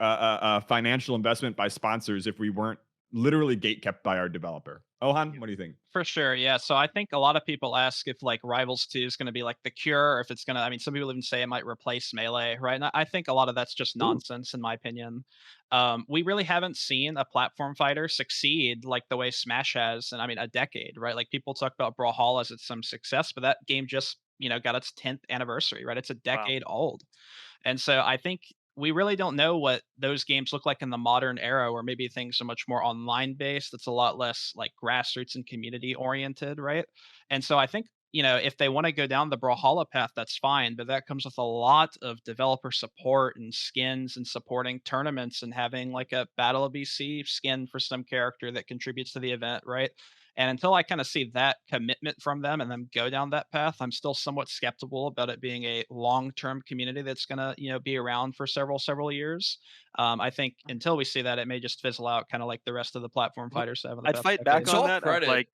financial investment by sponsors if we weren't literally gatekept by our developer. Ohan, what do you think? For sure, yeah. So I think a lot of people ask if like Rivals 2 is going to be like the cure, or if it's going to. I mean, some people even say it might replace Melee, right? And I think a lot of that's just nonsense, in my opinion. We really haven't seen a platform fighter succeed like the way Smash has, and I mean, a decade, right? Like people talk about Brawlhalla as it's some success, but that game just got its 10th anniversary, right? It's a decade old. And so I think we really don't know what those games look like in the modern era where maybe things are much more online based. It's a lot less like grassroots and community oriented, right? And so I think, if they want to go down the Brawlhalla path, that's fine, but that comes with a lot of developer support and skins and supporting tournaments and having like a Battle of BC skin for some character that contributes to the event, right? And until I kind of see that commitment from them and them go down that path, I'm still somewhat skeptical about it being a long-term community that's gonna, be around for several years. I think until we see that, it may just fizzle out, kind of like the rest of the platform fighters have in the I'd past fight back decade. It's all on that. credit. Like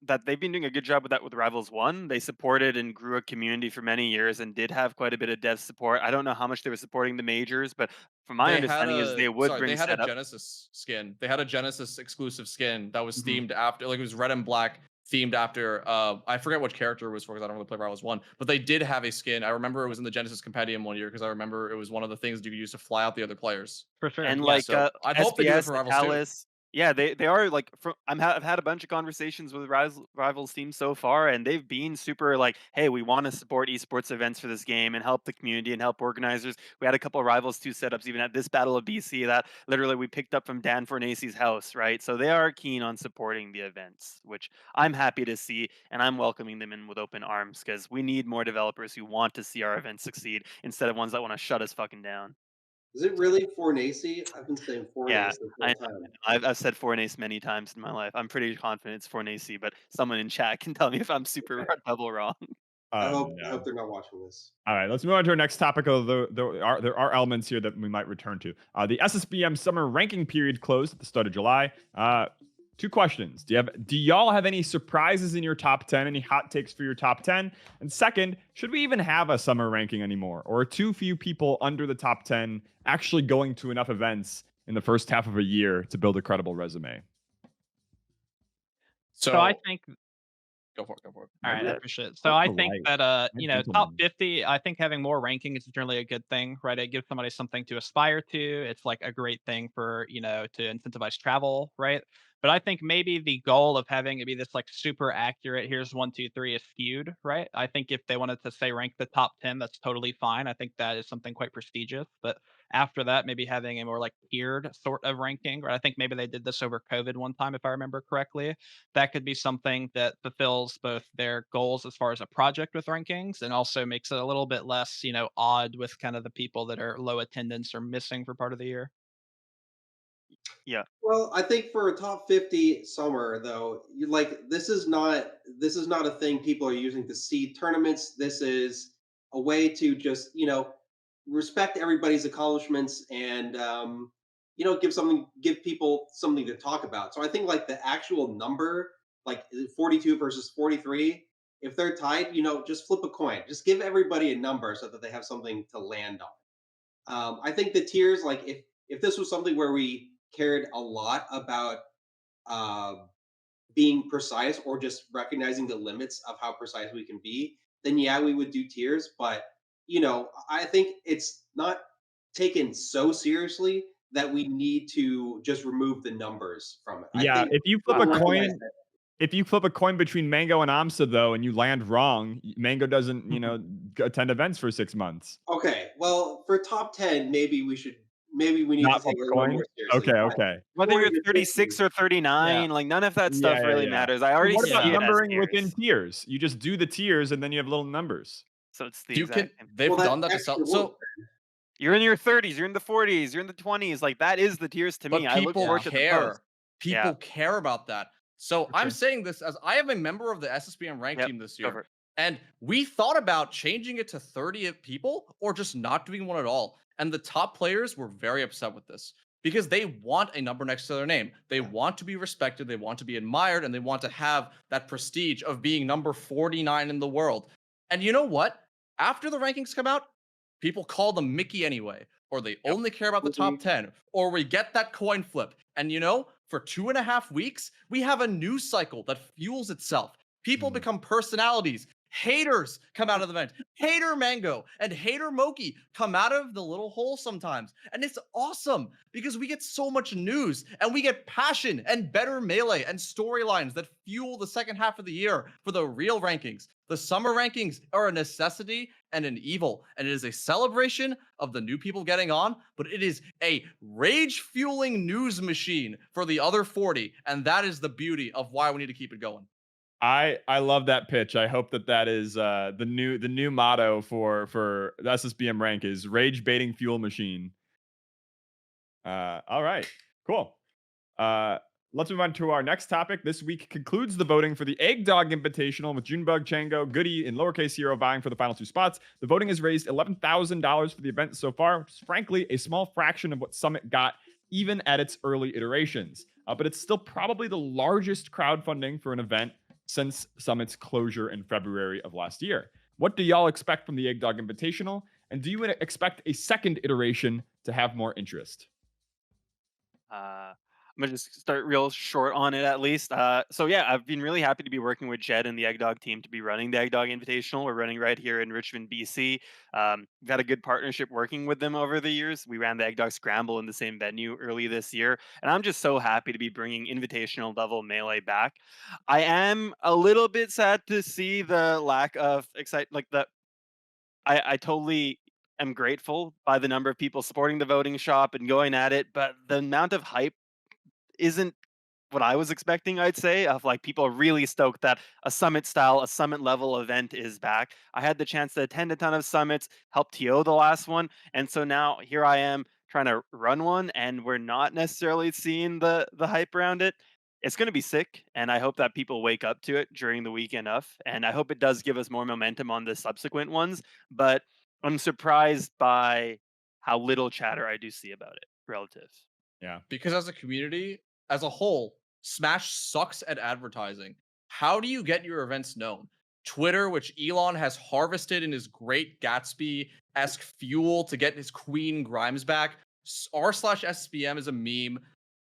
that they've been doing a good job with that with Rivals 1. They supported and grew a community for many years and did have quite a bit of dev support. I don't know how much they were supporting the majors, but from my understanding is they would bring they had a setup. Genesis skin. They had a Genesis exclusive skin that was Mhm. themed after, like it was red and black themed after. I forget what character it was for because I don't really play Rivals 1, but they did have a skin. I remember it was in the Genesis Compendium one year because I remember it was one of the things you could use to fly out the other players. For sure. And Yeah. like So I'd hope they do it SBS, for Rivals 2. Natalis, yeah, they are like. I've had a bunch of conversations with Rivals teams so far, and they've been super like, hey, we want to support esports events for this game and help the community and help organizers. We had a couple of Rivals 2 setups even at this Battle of BC that literally we picked up from Dan Fornace's house, right? So they are keen on supporting the events, which I'm happy to see, and I'm welcoming them in with open arms because we need more developers who want to see our events succeed instead of ones that want to shut us fucking down. is it really Fornace? I've been saying Fornace Yeah, this I whole know. time. I've said Fornace many times in my life. I'm pretty confident it's Fornace, but someone in chat can tell me if I'm super double wrong. I Oh, hope they're not watching this. All right, let's move on to our next topic. Although there are elements here that we might return to. The SSBM summer ranking period closed at the start of July. Two questions: Do y'all have any surprises in your top 10? Any hot takes for your top 10? And second, should we even have a summer ranking anymore, or are too few people under the top 10 actually going to enough events in the first half of a year to build a credible resume? So I think Go for it. Go for it. all right, I Yeah. appreciate it. So I think Polite. that My top gentleman. 50, I think having more rankings is generally a good thing, right? It gives somebody something to aspire to. It's like a great thing for, to incentivize travel, right? But I think maybe the goal of having it be this like super accurate, here's 1, 2, 3 is skewed, right? I think if they wanted to say rank the top 10, that's totally fine. I think that is something quite prestigious. But after that, maybe having a more like tiered sort of ranking, right? I think maybe they did this over COVID one time, if I remember correctly. That could be something that fulfills both their goals as far as a project with rankings and also makes it a little bit less, odd with kind of the people that are low attendance or missing for part of the year. Yeah. Well, I think for a top 50 summer though, this is not a thing people are using to seed tournaments. This is a way to just, respect everybody's accomplishments and give people something to talk about. So I think like the actual number, like 42 versus 43, if they're tied, just flip a coin. Just give everybody a number so that they have something to land on. I think the tiers, like if this was something where we cared a lot about uh, being precise or just recognizing the limits of how precise we can be, then yeah, we would do tiers. But I think it's not taken so seriously that we need to just remove the numbers from it. I Yeah, think if you flip a recognize coin, that. if you flip a coin between Mango and Amsa though, and you land wrong, Mango doesn't, attend events for 6 months. Okay, well, for top 10, maybe we need to Not take flip it a a little coin? more seriously. Okay, But okay. Whether 40 you're to 50, 36 or Yeah. 39, like none of that stuff Yeah, yeah, really yeah. matters. I But already what see about it as numbering within tiers. tiers? You just do the tiers and then you have little numbers. So it's the You can. exact same. They've well, that's done that to extra sell. work. So, You're in your 30s, you're in the 40s, you're in the 20s. Like that is the tiers to me. but I look people forward to the post. care. Yeah, People care about that. So for I'm sure. saying this as I am a member of the SSBM rank Yep. team this Go for year, it. and we thought about changing it to 30 people or just not doing one at all. And the top players were very upset with this because they want a number next to their name. They want to be respected, they want to be admired, and they want to have that prestige of being number 49 in the world. And you know what? After the rankings come out, people call them Mickey anyway, or they Yep. only care about the top 10, or we get that coin flip. And for 2.5 weeks, we have a news cycle that fuels itself. People Mhm. become personalities. Haters come out of the vent. Hater Mango and Hater Moki come out of the little hole sometimes. And it's awesome because we get so much news and we get passion and better melee and storylines that fuel the second half of the year for the real rankings. The summer rankings are a necessity and an evil, and it is a celebration of the new people getting on, but it is a rage fueling news machine for the other 40. And that is the beauty of why we need to keep it going. I love that pitch. I hope that is the new motto for the SSBM rank is rage baiting fuel machine. All right, cool. Let's move on to our next topic. This week concludes the voting for the Egg Dog Invitational with Junebug, Chango, Goody, and Lowercase Hero vying for the final 2 spots. The voting has raised $11,000 for the event so far, which is frankly a small fraction of what Summit got even at its early iterations. But it's still probably the largest crowdfunding for an event since Summit's closure in February of last year. What do y'all expect from the Egg Dog Invitational? And do you expect a second iteration to have more interest? I'm gonna just start real short on it at least. So yeah, I've been really happy to be working with Jed and the Egg Dog team to be running the Egg Dog Invitational. We're running right here in Richmond, BC. We've had a good partnership working with them over the years. We ran the Egg Dog Scramble in the same venue early this year, and I'm just so happy to be bringing invitational level melee back. I am a little bit sad to see the lack of I totally am grateful by the number of people supporting the voting shop and going at it, but the amount of hype isn't what I was expecting, I'd say, of like people really stoked that a summit style, a summit level event is back. I had the chance to attend a ton of summits, help TO the last one, and so now here I am trying to run one, and we're not necessarily seeing the hype around it. it's going to be sick, and I hope that people wake up to it during the week enough, and I hope it does give us more momentum on the subsequent ones. But I'm surprised by how little chatter I do see about it relative. Yeah. Because as a community, as a whole, Smash sucks at advertising. How do you get your events known? Twitter, which Elon has harvested in his Great Gatsby-esque fuel to get his Queen Grimes back. r/SBM is a meme.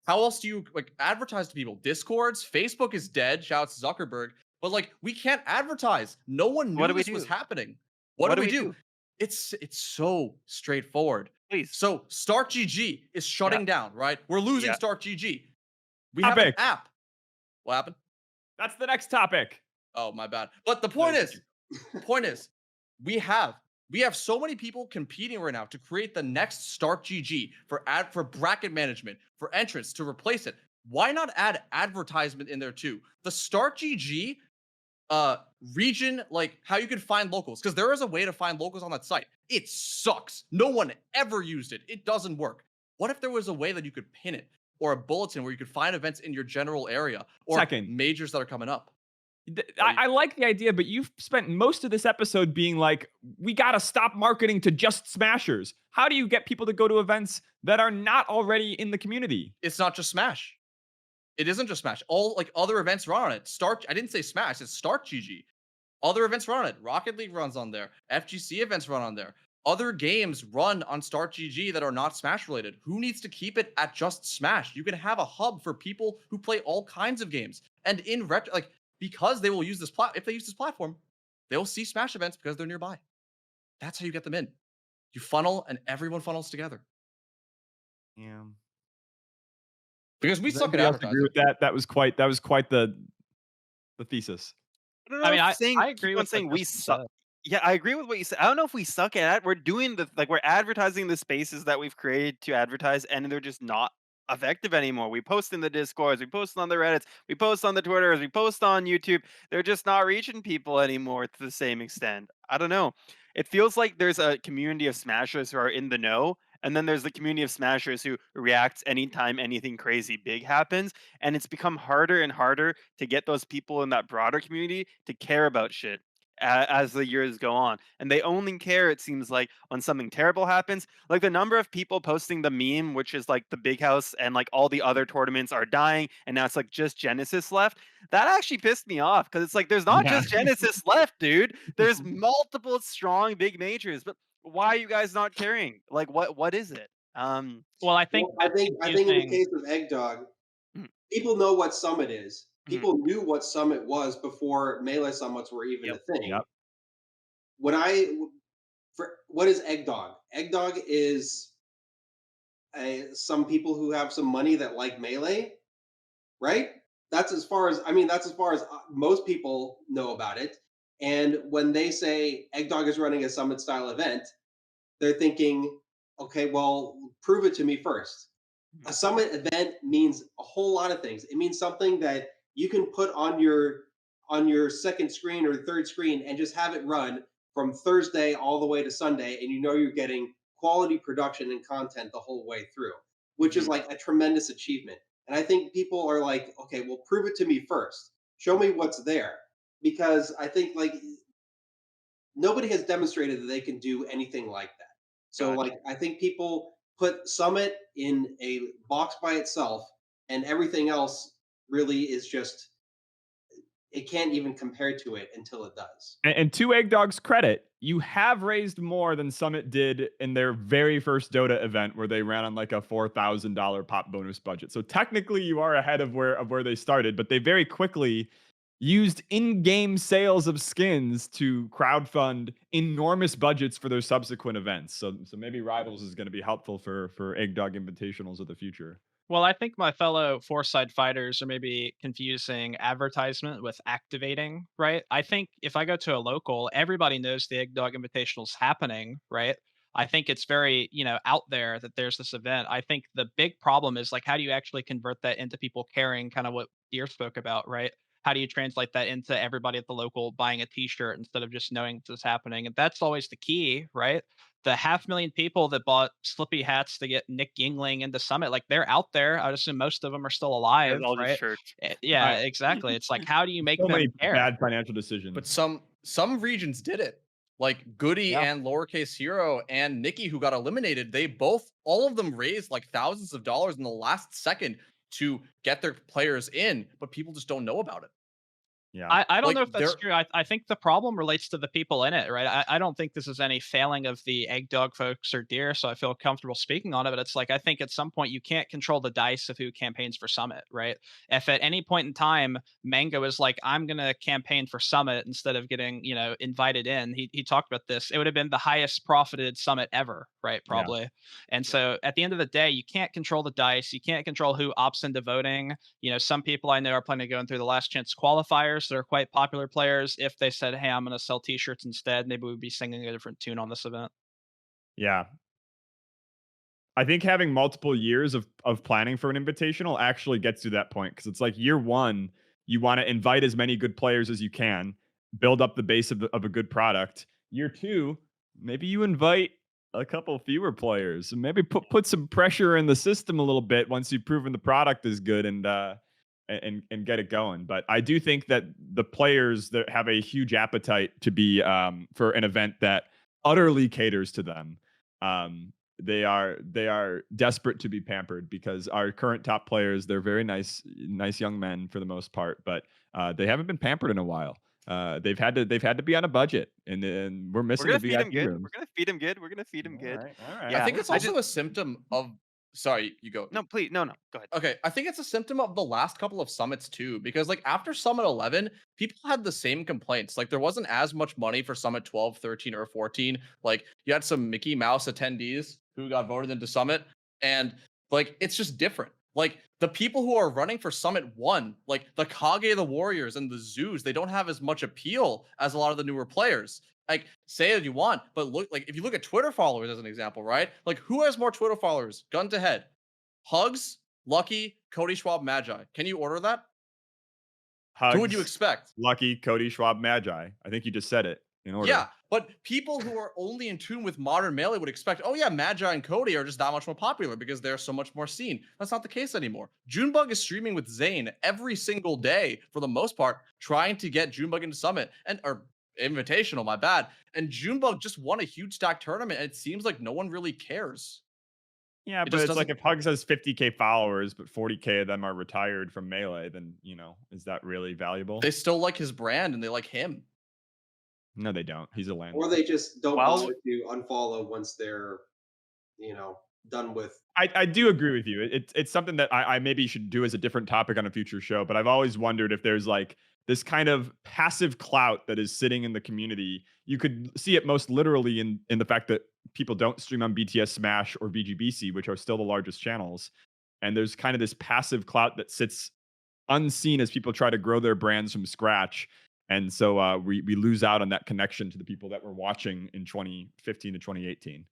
How else do you like advertise to people? Discords, Facebook is dead. Shouts to Zuckerberg. But like, we can't advertise. No one knew What do we this was do? happening. What do we do? It's so straightforward. Please. So Start GG is shutting down, right? We're losing Yeah. Start GG. We have an Topic. app. What happened? That's the next topic. Oh, my bad. But the point is, we have so many people competing right now to create the next Start GG for bracket management, for entrance to replace it. Why not add advertisement in there too? The Start GG region, like how you can find locals, because there is a way to find locals on that site. It sucks. No one ever used it. It doesn't work. What if there was a way that you could pin it, or a bulletin where you could find events in your general area, or majors that are coming up? I like the idea, but you've spent most of this episode being like, we got to stop marketing to just Smashers. How do you get people to go to events that are not already in the community? It's not just Smash. It isn't just Smash. All like other events run on it. I didn't say Smash, it's Start GG. Other events run on it. Rocket League runs on there. FGC events run on there. Other games run on Start GG that are not Smash related. Who needs to keep it at just Smash? You can have a hub for people who play all kinds of games. And in retro, like, because they will use this if they use this platform, they will see Smash events because they're nearby. That's how you get them in. You funnel, and everyone funnels together. Yeah. Because we Does suck at anybody else advertising. agree with that? That was quite the thesis. I don't know. I mean, I keep agree on with saying what we Justin suck. said. Yeah, I agree with what you said. I don't know if we suck at it. We're doing we're advertising the spaces that we've created to advertise, and they're just not effective anymore. We post in the Discords, we post on the Reddits, we post on the Twitters, we post on YouTube. They're just not reaching people anymore to the same extent. I don't know. It feels like there's a community of Smashers who are in the know, and then there's the community of Smashers who reacts anytime anything crazy big happens. And it's become harder and harder to get those people in that broader community to care about shit as the years go on. And they only care, it seems like, when something terrible happens. Like the number of people posting the meme, which is like the big house and like all the other tournaments are dying, and now it's like just Genesis left. That actually pissed me off, because it's like there's not just Genesis left, dude. There's multiple strong big majors. But why are you guys not caring? Like, what is it? Well, I think I think in the case of Eggdog, people know what Summit is. People knew what Summit was before Melee Summits were even a thing. Yep. What is Eggdog? Eggdog is some people who have some money that like Melee, right? That's as far as most people know about it. And when they say Eggdog is running a Summit style event, they're thinking, okay, well, prove it to me first. A Summit event means a whole lot of things. It means something that you can put on your second screen or third screen and just have it run from Thursday all the way to Sunday, and you know you're getting quality production and content the whole way through, which is like a tremendous achievement. And I think people are like, okay, well, prove it to me first. Show me what's there. Because I think like nobody has demonstrated that they can do anything like that. So like I think people put Summit in a box by itself, and everything else really is just, it can't even compare to it until it does. And to Eggdog's credit, you have raised more than Summit did in their very first Dota event, where they ran on like a $4,000 pop bonus budget. So technically you are ahead of where they started, but they very quickly used in-game sales of skins to crowdfund enormous budgets for their subsequent events. So maybe Rivals is going to be helpful for Eggdog Invitationals of the future. Well, I think my fellow Fourside fighters are maybe confusing advertisement with activating, right? I think if I go to a local, everybody knows the Eggdog Invitational's happening, right? I think it's very, out there that there's this event. I think the big problem is like, how do you actually convert that into people caring, kind of what Dhir spoke about, right? how do you translate that into everybody at the local buying a T-shirt instead of just knowing this is happening? And that's always the key, right? The 500,000 people that bought Slippy hats to get Nick Yingling into Summit, like they're out there. I'd assume most of them are still alive, all just right? shirts. Yeah, Right. exactly. It's like, how do you make So them many care? bad financial decisions. But some regions did it. Like Goody Yeah. and Lowercase Hero and Nikki, who got eliminated, all of them raised like thousands of dollars in the last second to get their players in, but people just don't know about it. Yeah. I don't Like, know if that's they're- true. I think the problem relates to the people in it, right? I don't think this is any failing of the Egg Dog folks or Dhir, so I feel comfortable speaking on it. But it's like, I think at some point you can't control the dice of who campaigns for Summit, right? If at any point in time Mango is like, I'm gonna campaign for Summit instead of getting, invited in, he talked about this. It would have been the highest profited Summit ever, right? Probably. And so at the end of the day, you can't control the dice. You can't control who opts into voting. Some people I know are planning on going through the last chance qualifiers. They're quite popular players. If they said, hey, I'm going to sell T-shirts instead, maybe we'd be singing a different tune on this event. Yeah. I think having multiple years of planning for an invitational actually gets to that point, because it's like year one, you want to invite as many good players as you can, build up the base of a good product. Year two, maybe you invite a couple fewer players, and maybe put some pressure in the system a little bit once you've proven the product is good, and get it going. But I do think that the players that have a huge appetite to be for an event that utterly caters to them, they are desperate to be pampered, because our current top players, they're very nice young men for the most part, but they haven't been pampered in a while. They've had to be on a budget, and we're missing the VIP rooms. We're gonna feed him good. We're gonna feed him good. All right. Yeah, I think it's also a symptom of. Sorry, you go. No, please, no. Go ahead. Okay, I think it's a symptom of the last couple of summits too, because like after Summit 11, people had the same complaints. Like there wasn't as much money for Summit 12, 13, or 14. Like you had some Mickey Mouse attendees who got voted into Summit, and like it's just different. Like the people who are running for Summit 1, like the Kage the Warriors and the Zoos, they don't have as much appeal as a lot of the newer players. Like say what you want, but look, like if you look at Twitter followers as an example, right? Like who has more Twitter followers? Gun to head. Hugs, Lucky, Cody Schwab, Magi. Can you order that? Hugs, Who would you expect? Lucky, Cody Schwab, Magi. I think you just said it in order. Yeah, but people who are only in tune with modern Melee would expect, oh yeah, Magi and Cody are just that much more popular because they're so much more seen. That's not the case anymore. Junebug is streaming with Zane every single day for the most part, trying to get Junebug into Summit or Invitational, my bad. And Junebug just won a huge stack tournament, and it seems like no one really cares. Yeah, It but just it's like doesn't- if Hugs has 50K followers, but 40K of them are retired from Melee, then, is that really valuable? They still like his brand and they like him. No, they don't. He's a Or landlord. they just don't Well- want to unfollow once they're, done with. I do agree with you. It's something that I maybe should do as a different topic on a future show, but I've always wondered if there's like this kind of passive clout that is sitting in the community. You could see it most literally in the fact that people don't stream on BTS Smash or VGBC, which are still the largest channels. And there's kind of this passive clout that sits unseen as people try to grow their brands from scratch. And so we lose out on that connection to the people that were watching in 2015 to 2018.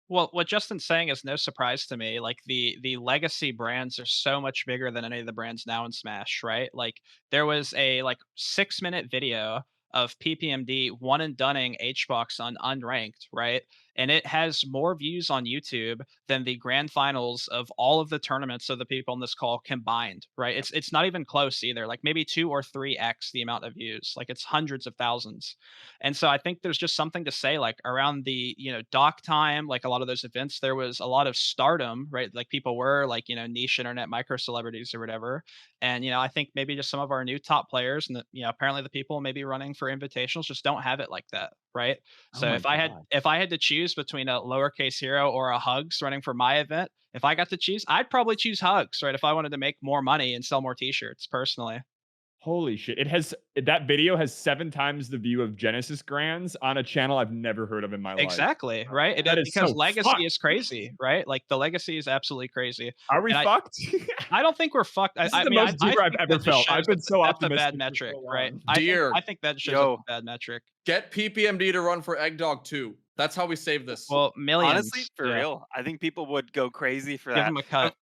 Well, what Justin's saying is no surprise to me. Like the legacy brands are so much bigger than any of the brands now in Smash, right? Like there was a 6-minute video of PPMD one and dunning HBox on unranked, right? And it has more views on YouTube than the grand finals of all of the tournaments of the people on this call combined, right? It's not even close either. Like maybe 2 or 3x the amount of views. Like it's hundreds of thousands. And so I think there's just something to say, like around the doc time, like a lot of those events, there was a lot of stardom, right? Like people were like niche internet micro celebrities or whatever. And I think maybe just some of our new top players, and apparently the people maybe running for invitationals just don't have it like that, right? So my if I had to choose between a lowercase hero or a Hugs running for my event, if I got to choose, I'd probably choose Hugs, right? If I wanted to make more money and sell more T-shirts, personally. Holy shit. That video has 7 times the view of Genesis Grands on a channel I've never heard of in my life. Exactly, right? That is because so legacy fucked. is crazy, right? Like the legacy is absolutely crazy. Are we And fucked? I don't think we're fucked. This is the most deeper I've think ever that just felt. I've shows been that so that's optimistic a bad for metric, so right? long. Dhir. I think that shows Yo. a bad metric. Get PPMD to run for Egg Dog 2. That's how we save this. Well, millions. Honestly, for yeah. real, I think people would go crazy for Give that. him a cut.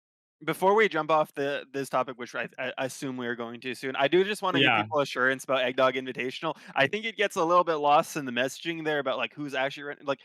Before we jump off this topic, which I assume we are going to soon, I do just want to give Yeah. people assurance about Eggdog Invitational. I think it gets a little bit lost in the messaging there about like who's actually like.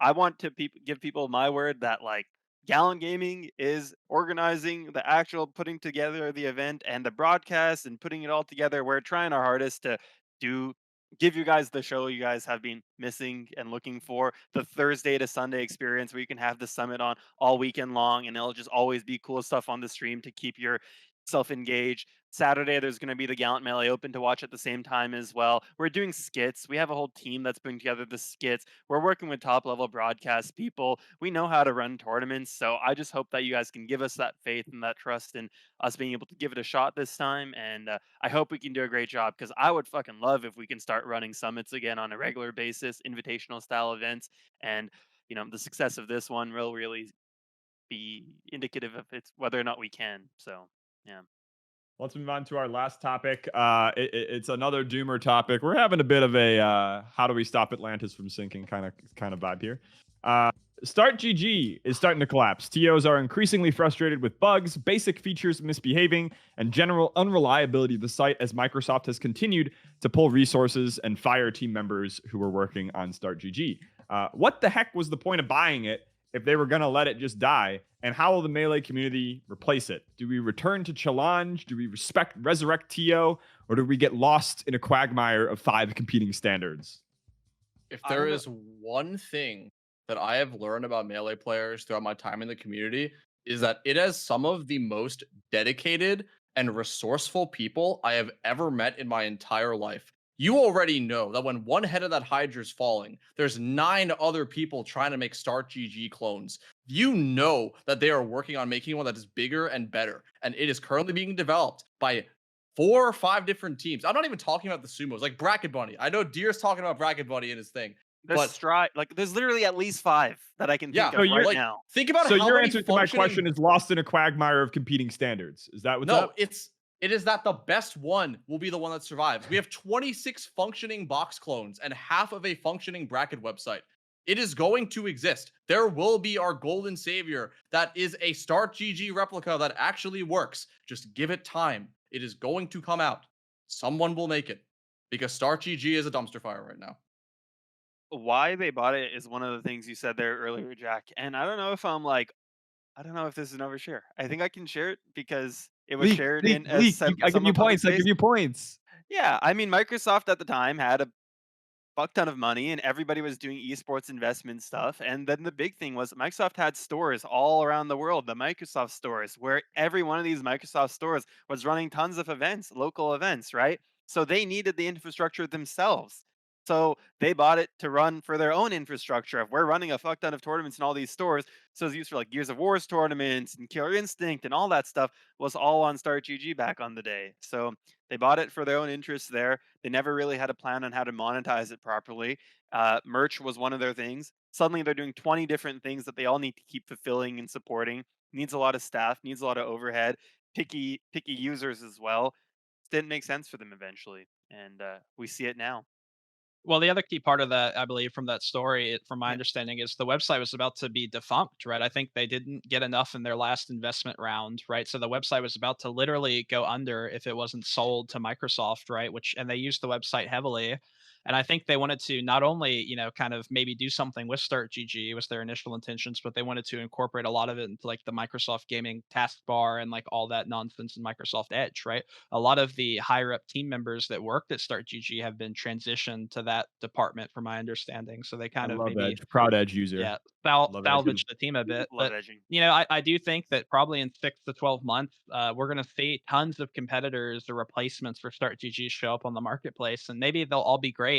I want to give people my word that like Gallon Gaming is organizing the actual putting together the event and the broadcast and putting it all together. We're trying our hardest to do give you guys the show you guys have been missing and looking for, the Thursday to Sunday experience where you can have the summit on all weekend long and it'll just always be cool stuff on the stream to keep yourself engaged. Saturday, there's going to be the Gallant Melee Open to watch at the same time as well. We're doing skits. We have a whole team that's putting together the skits. We're working with top level broadcast people. We know how to run tournaments. So I just hope that you guys can give us that faith and that trust in us being able to give it a shot this time. And I hope we can do a great job because I would fucking love if we can start running summits again on a regular basis, invitational style events. And, you know, the success of this one will really be indicative of it's whether or not we can. So, yeah. Let's move on to our last topic. It's another doomer topic. We're having a bit of a how do we stop Atlantis from sinking kind of vibe here. Start GG is starting to collapse. TOs are increasingly frustrated with bugs, basic features misbehaving, and general unreliability of the site as Microsoft has continued to pull resources and fire team members who were working on Start GG. What the heck was the point of buying it if they were going to let it just die? And how will the Melee community replace it? Do we return to challenge? Do we resurrect TO? Or do we get lost in a quagmire of 5 competing standards? If there is one thing that I have learned about Melee players throughout my time in the community, is that it has some of the most dedicated and resourceful people I have ever met in my entire life. You already know that when one head of that Hydra is falling, there's 9 other people trying to make Start GG clones. You know that they are working on making one that is bigger and better, and it is currently being developed by 4 or 5 different teams. I'm not even talking about the sumos, like Bracket Bunny. I know Dhir's talking about Bracket Bunny in his thing. There's literally at least 5 that I can think of right now. Think about so how your many answer to my question is lost in a quagmire of competing standards. Is that what's up? No, it is that the best one will be the one that survives. We have 26 functioning box clones and half of a functioning bracket website. It is going to exist. There will be our golden savior that is a Start GG replica that actually works. Just give it time. It is going to come out. Someone will make it because Start GG is a dumpster fire right now. Why they bought it is one of the things you said there earlier, Jack. And I don't know if I don't know if this is an overshare. I think I can share it because it was shared in as I give you points. I give you points. Yeah, I mean, Microsoft at the time had a fuck ton of money and everybody was doing esports investment stuff. And then the big thing was Microsoft had stores all around the world, the Microsoft stores, where every one of these Microsoft stores was running tons of events, local events, right? So they needed the infrastructure themselves. So they bought it to run for their own infrastructure. If we're running a fuck ton of tournaments in all these stores, so it's used for like Gears of Wars tournaments and Killer Instinct and all that stuff was all on Start GG back on the day. So they bought it for their own interests there. They never really had a plan on how to monetize it properly. Merch was one of their things. Suddenly they're doing 20 different things that they all need to keep fulfilling and supporting. Needs a lot of staff, needs a lot of overhead, picky users as well. Didn't make sense for them eventually. And we see it now. Well, the other key part of that, I believe, from that story, from my understanding, is the website was about to be defunct, right? I think they didn't get enough in their last investment round, right? So the website was about to literally go under if it wasn't sold to Microsoft, right? And they used the website heavily. And I think they wanted to not only, kind of maybe do something with Start GG was their initial intentions, but they wanted to incorporate a lot of it into like the Microsoft gaming taskbar and like all that nonsense in Microsoft Edge, right? A lot of the higher up team members that worked at Start GG have been transitioned to that department, from my understanding. So they kind of maybe Edge, proud Edge user. salvage the team a bit. Love But edging. I do think that probably in 6 to 12 months, we're going to see tons of competitors or replacements for Start GG show up on the marketplace, and maybe they'll all be great.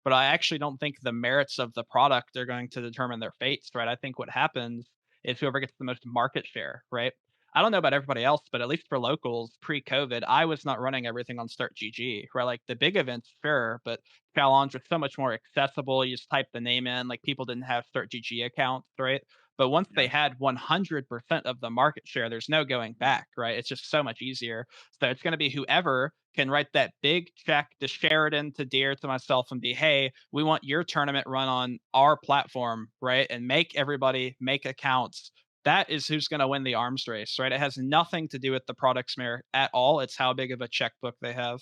But I actually don't think the merits of the product are going to determine their fates, right? I think what happens is whoever gets the most market share, right? I don't know about everybody else, but at least for locals pre-COVID, I was not running everything on Start GG, where like the big events, sure, but challenge was so much more accessible. You just type the name in, like people didn't have Start GG accounts, right? But once they had 100% of the market share, there's no going back, right? It's just so much easier. So it's going to be whoever can write that big check to Sheridan, to Dhir, to myself, and be, hey, we want your tournament run on our platform, right? And make everybody make accounts, that is who's going to win the arms race, right? It has nothing to do with the product's merit at all. It's how big of a checkbook they have.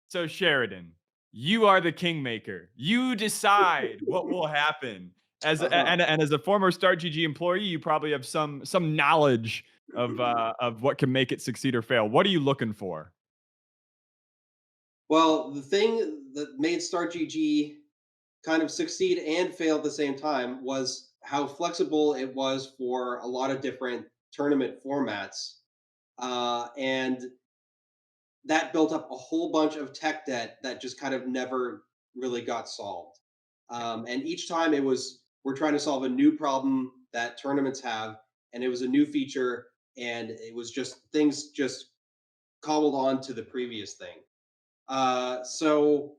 So Sheridan, you are the kingmaker. You decide what will happen. And as a former Start GG employee, you probably have some knowledge of what can make it succeed or fail. What are you looking for? Well, the thing that made Start GG kind of succeed and fail at the same time was how flexible it was for a lot of different tournament formats. And that built up a whole bunch of tech debt that just kind of never really got solved. And each time we're trying to solve a new problem that tournaments have, and it was a new feature, and it was just things just cobbled on to the previous thing. So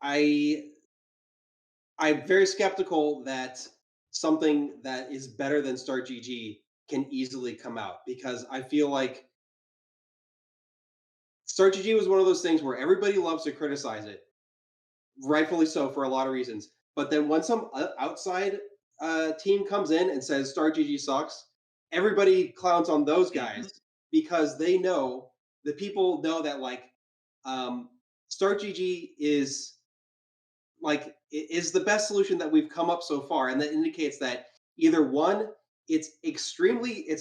I I'm very skeptical that something that is better than Start GG can easily come out, because I feel like Start GG was one of those things where everybody loves to criticize it, rightfully so for a lot of reasons. But then when some outside team comes in and says Start GG sucks, everybody clowns on those guys because the people know that Start GG is the best solution that we've come up so far, and that indicates that either one, it's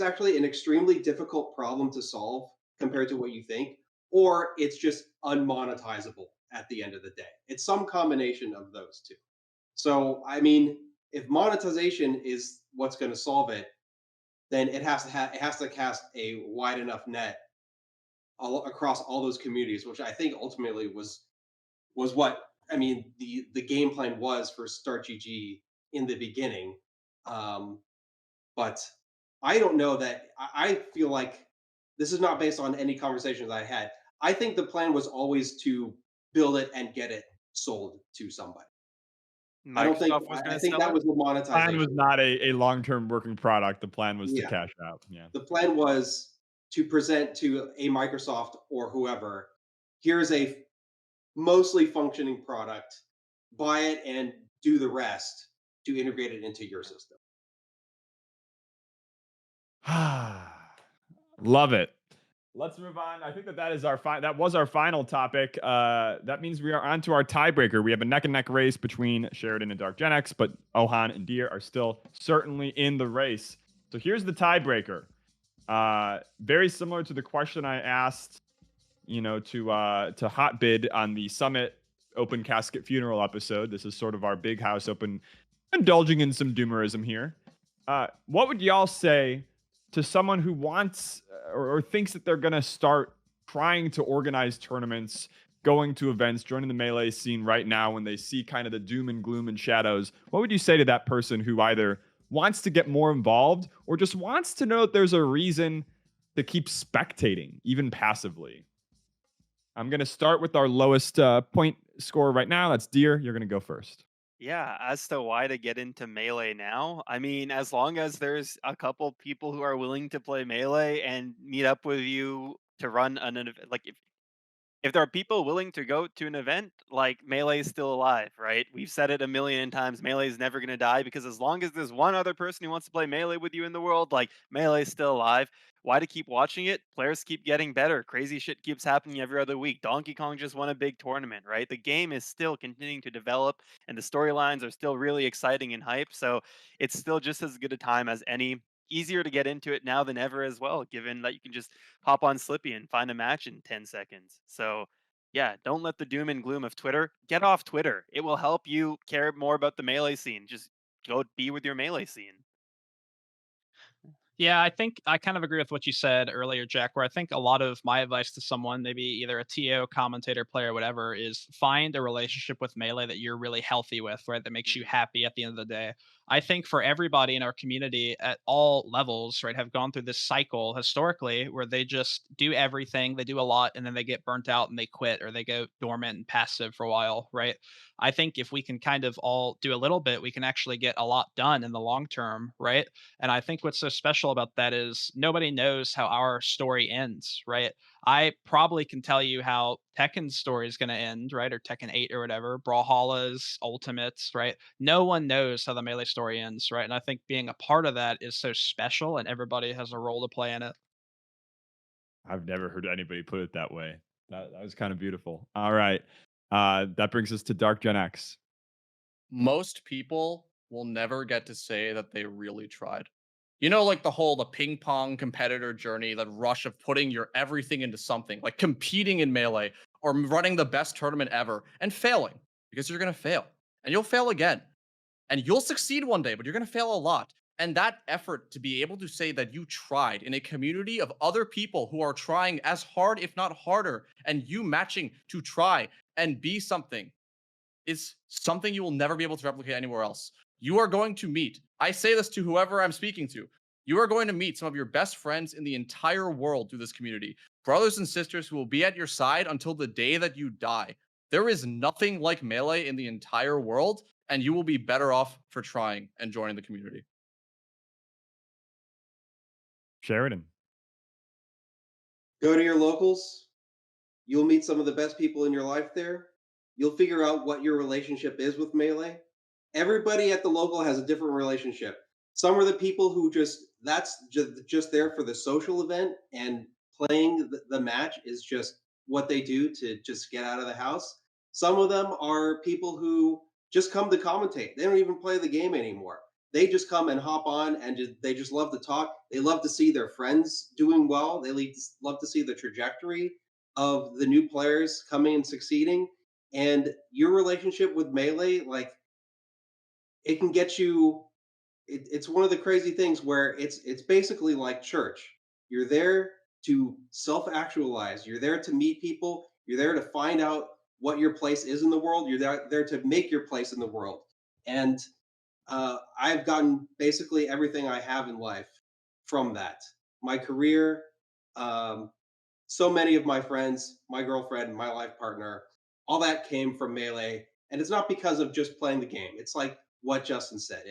actually an extremely difficult problem to solve compared to what you think, or it's just unmonetizable at the end of the day. It's some combination of those two. So I mean, if monetization is what's going to solve it, then it has to cast a wide enough net across all those communities, which I think ultimately was what I mean the game plan was for Start GG in the beginning. Um, but I don't know that I feel like this is not based on any conversations I had. I think the plan was always to build it and get it sold to somebody. I don't think Microsoft was I going I to think sell that it. was the Plan was monetization. not a long-term working product. The plan was to Yeah. cash out. Yeah. The plan was to present to a Microsoft or whoever, here's a mostly functioning product, buy it and do the rest to integrate it into your system. Love it. Let's move on. I think that was our final topic. That means we are on to our tiebreaker. We have a neck and neck race between Sheridan and DarkGenex, but Ohan and Dhir are still certainly in the race. So here's the tiebreaker. Very similar to the question I asked, to Hotbid on the Summit Open Casket Funeral episode. This is sort of our big house open, indulging in some doomerism here. What would y'all say to someone who wants or thinks that they're going to start trying to organize tournaments, going to events, joining the Melee scene right now when they see kind of the doom and gloom and shadows? What would you say to that person who either wants to get more involved or just wants to know that there's a reason to keep spectating, even passively? I'm going to start with our lowest point score right now. That's Dhir. You're going to go first. Yeah, as to why to get into Melee now, I mean, as long as there's a couple people who are willing to play Melee and meet up with you to run like if there are people willing to go to an event, like Melee is still alive, right? We've said it a million times. Melee is never going to die because as long as there's one other person who wants to play Melee with you in the world, like Melee is still alive. Why to keep watching it? Players keep getting better. Crazy shit keeps happening every other week. Donkey Kong just won a big tournament, right? The game is still continuing to develop and the storylines are still really exciting and hype. So it's still just as good a time as any. Easier to get into it now than ever as well, given that you can just hop on Slippy and find a match in 10 seconds. So, yeah, don't let the doom and gloom of Twitter get off Twitter. It will help you care more about the Melee scene. Just go be with your Melee scene. Yeah, I think I kind of agree with what you said earlier, Jack, where I think a lot of my advice to someone, maybe either a TO, commentator, player, whatever, is find a relationship with Melee that you're really healthy with, right? That makes you happy at the end of the day. I think for everybody in our community at all levels, right, have gone through this cycle historically where they just do everything, they do a lot, and then they get burnt out and they quit or they go dormant and passive for a while, right? I think if we can kind of all do a little bit, we can actually get a lot done in the long term, right? And I think what's so special special about that is nobody knows how our story ends, right? I probably can tell you how Tekken's story is going to end, right? Or Tekken 8 or whatever, Brawlhalla's Ultimates, right? No one knows how the Melee story ends, right? And I think being a part of that is so special, and everybody has a role to play in it. I've never heard anybody put it that way. That was kind of beautiful. All right. That brings us to DarkGenex. Most people will never get to say that they really tried. You know, like the ping pong competitor journey, that rush of putting your everything into something, like competing in Melee or running the best tournament ever and failing, because you're going to fail and you'll fail again and you'll succeed one day, but you're going to fail a lot. And that effort to be able to say that you tried in a community of other people who are trying as hard, if not harder, and you matching to try and be something is something you will never be able to replicate anywhere else. You are going to meet, I say this to whoever I'm speaking to, you are going to meet some of your best friends in the entire world through this community. Brothers and sisters who will be at your side until the day that you die. There is nothing like Melee in the entire world, and you will be better off for trying and joining the community. Sheridan. Go to your locals. You'll meet some of the best people in your life there. You'll figure out what your relationship is with Melee. Everybody at the local has a different relationship. Some are the people who that's just there for the social event, and playing the match is just what they do to just get out of the house. Some of them are people who just come to commentate. They don't even play the game anymore. They just come and hop on, and they just love to talk. They love to see their friends doing well. They love to see the trajectory of the new players coming and succeeding. And your relationship with Melee, like, it can get you. It's one of the crazy things where it's basically like church. You're there to self-actualize. You're there to meet people. You're there to find out what your place is in the world. You're there to make your place in the world. And I've gotten basically everything I have in life from that. My career, so many of my friends, my girlfriend, my life partner, all that came from Melee. And it's not because of just playing the game. It's like what Justin said.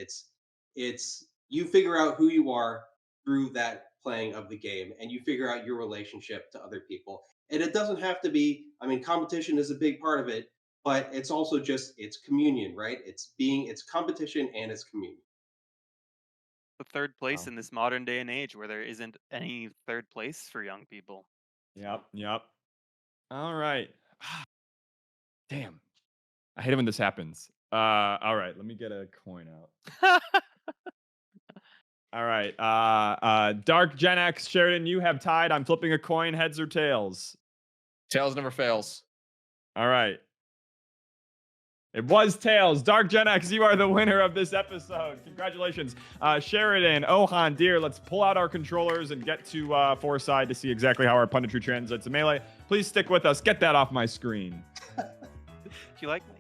It's you figure out who you are through that playing of the game, and you figure out your relationship to other people. And it doesn't have to be, I mean, competition is a big part of it, but it's also it's communion, right? It's competition and it's communion. The third place in this modern day and age where there isn't any third place for young people. Yep. All right. Damn. I hate it when this happens. All right, let me get a coin out. All right. DarkGenex, Sheridan, you have tied. I'm flipping a coin, heads or tails. Tails never fails. All right. It was tails. DarkGenex, you are the winner of this episode. Congratulations. Sheridan, Ohan, Dhir, let's pull out our controllers and get to Fourside to see exactly how our punditry translates to Melee. Please stick with us. Get that off my screen. Do you like me?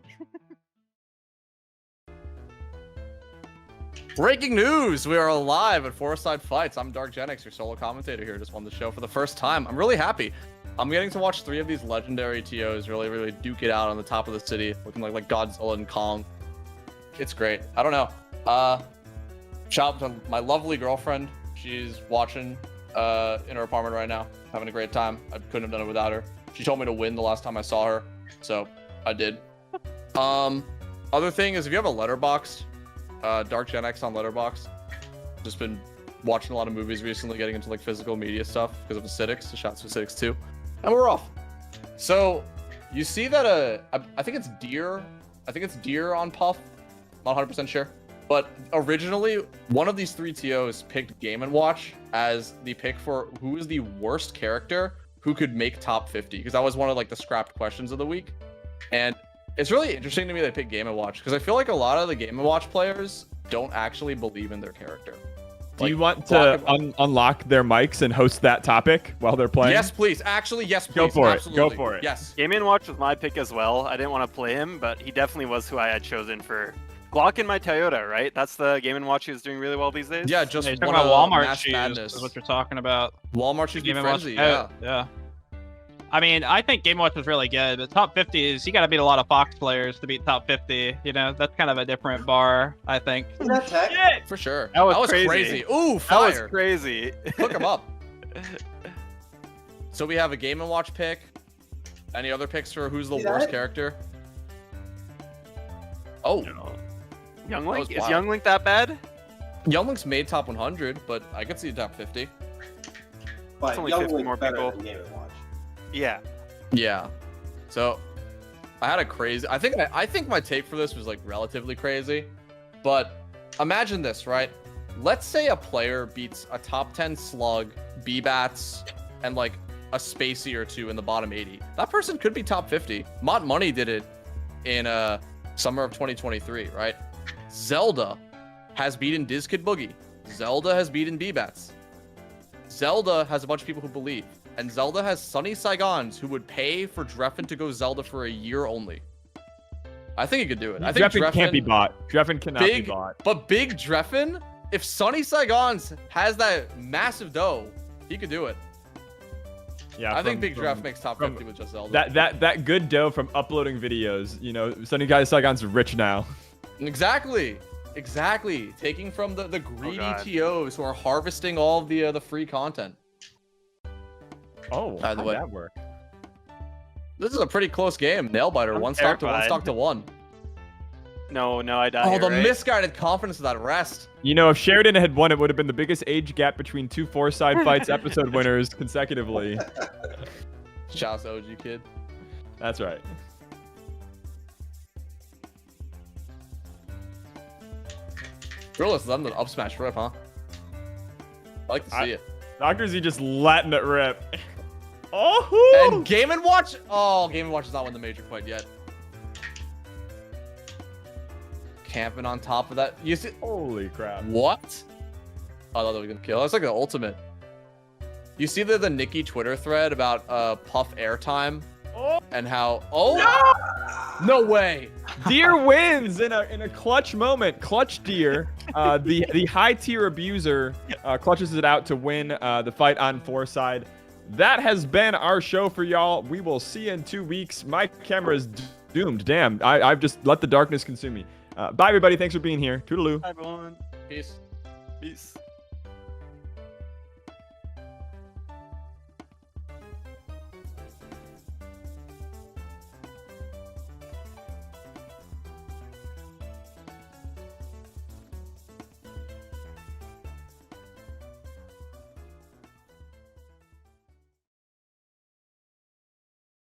Breaking news! We are live at Fourside Fights. I'm DarkGenex, your solo commentator here. Just won the show for the first time. I'm really happy. I'm getting to watch 3 of these legendary TOs really duke it out on the top of the city, looking like Godzilla and Kong. It's great. I don't know. Shout out to my lovely girlfriend. She's watching in her apartment right now, having a great time. I couldn't have done it without her. She told me to win the last time I saw her, so I did. Other thing is, if you have a Letterboxd, DarkGenex on Letterboxd. Just been watching a lot of movies recently, getting into like physical media stuff because of acidics. So shots to acidics too, and we're off. So you see that I think it's Dhir. I think it's Dhir on Puff. Not 100% sure, but originally one of these 3 TOs picked Game & Watch as the pick for who is the worst character who could make top 50, because that was one of like the scrapped questions of the week. And it's really interesting to me they pick Game & Watch, because I feel like a lot of the Game & Watch players don't actually believe in their character. Do you want to unlock their mics and host that topic while they're playing? Yes, please. Actually, yes, please. Go for Absolutely. it. Go for it. Yes. Game & Watch was my pick as well. I didn't want to play him, but he definitely was who I had chosen for Glock in my Toyota, right? That's the Game & Watch who's doing really well these days? Yeah, just you're one talking about of Walmart Mass shoes Madness. is what you're talking about. Walmart shoes Game be & Watch. frenzy, yeah. Yeah. I mean, I think Game Watch was really good, but top 50 is you got to beat a lot of Fox players to beat top 50. You know, that's kind of a different bar, I think. Is that tech? For sure. That was crazy. crazy. Ooh, That fire. was crazy. Hook him up. So we have a Game & Watch pick. Any other picks for who's the See worst that? character? Oh, Young That was Link? Is wild. Young Link that bad? Young Link's made top 100, but I could see top 50. But only Young 50 Link's more better people. than Game & Watch. Yeah. Yeah. So I had a crazy. I think my take for this was like relatively crazy, but imagine this, right? Let's say a player beats a top 10 slug, B-bats, and like a spacey or two in the bottom 80. That person could be top 50. Mott Money did it in summer of 2023, right? Zelda has beaten Diz Kid Boogie. Zelda has beaten B-bats. Zelda has a bunch of people who believe. And Zelda has Sunny Saigons who would pay for Dreffen to go Zelda for a year only. I think he could do it. I think Dreffen can't be bought. Dreffen cannot be bought. But Big Dreffen, if Sunny Saigons has that massive dough, he could do it. Yeah, I think Big Dreff makes top 50 with just Zelda. That good dough from uploading videos. You know, Sunny Guy Saigon's rich now. Exactly. Taking from the greedy God. TOs who are harvesting all of the free content. Oh, By the how'd way. that work? This is a pretty close game. Nailbiter, I'm one stock to one terrified. stock to one. No, I died. Oh, the right? misguided confidence of that rest. You know, if Sheridan had won, it would have been the biggest age gap between two Fourside Fights episode winners consecutively. Shouts to OG kid. That's right. Realist them the up smash rip, huh? I like to see it. Dr. Z just letting it rip. Oh! And Game & Watch. Oh, Game & Watch has not won the major quite yet. Camping on top of that. You see? Holy crap. What? Oh, I thought they were gonna kill. That's like the ultimate. You see the Nikki Twitter thread about Puff airtime and how? Oh no way! Dhir wins in a clutch moment. Clutch Dhir, the high tier abuser, clutches it out to win the fight on Fourside. That has been our show for y'all. We will see you in 2 weeks. My camera is doomed. Damn, I've just let the darkness consume me. Bye, everybody. Thanks for being here. Toodaloo. Hi, everyone. Peace. Peace.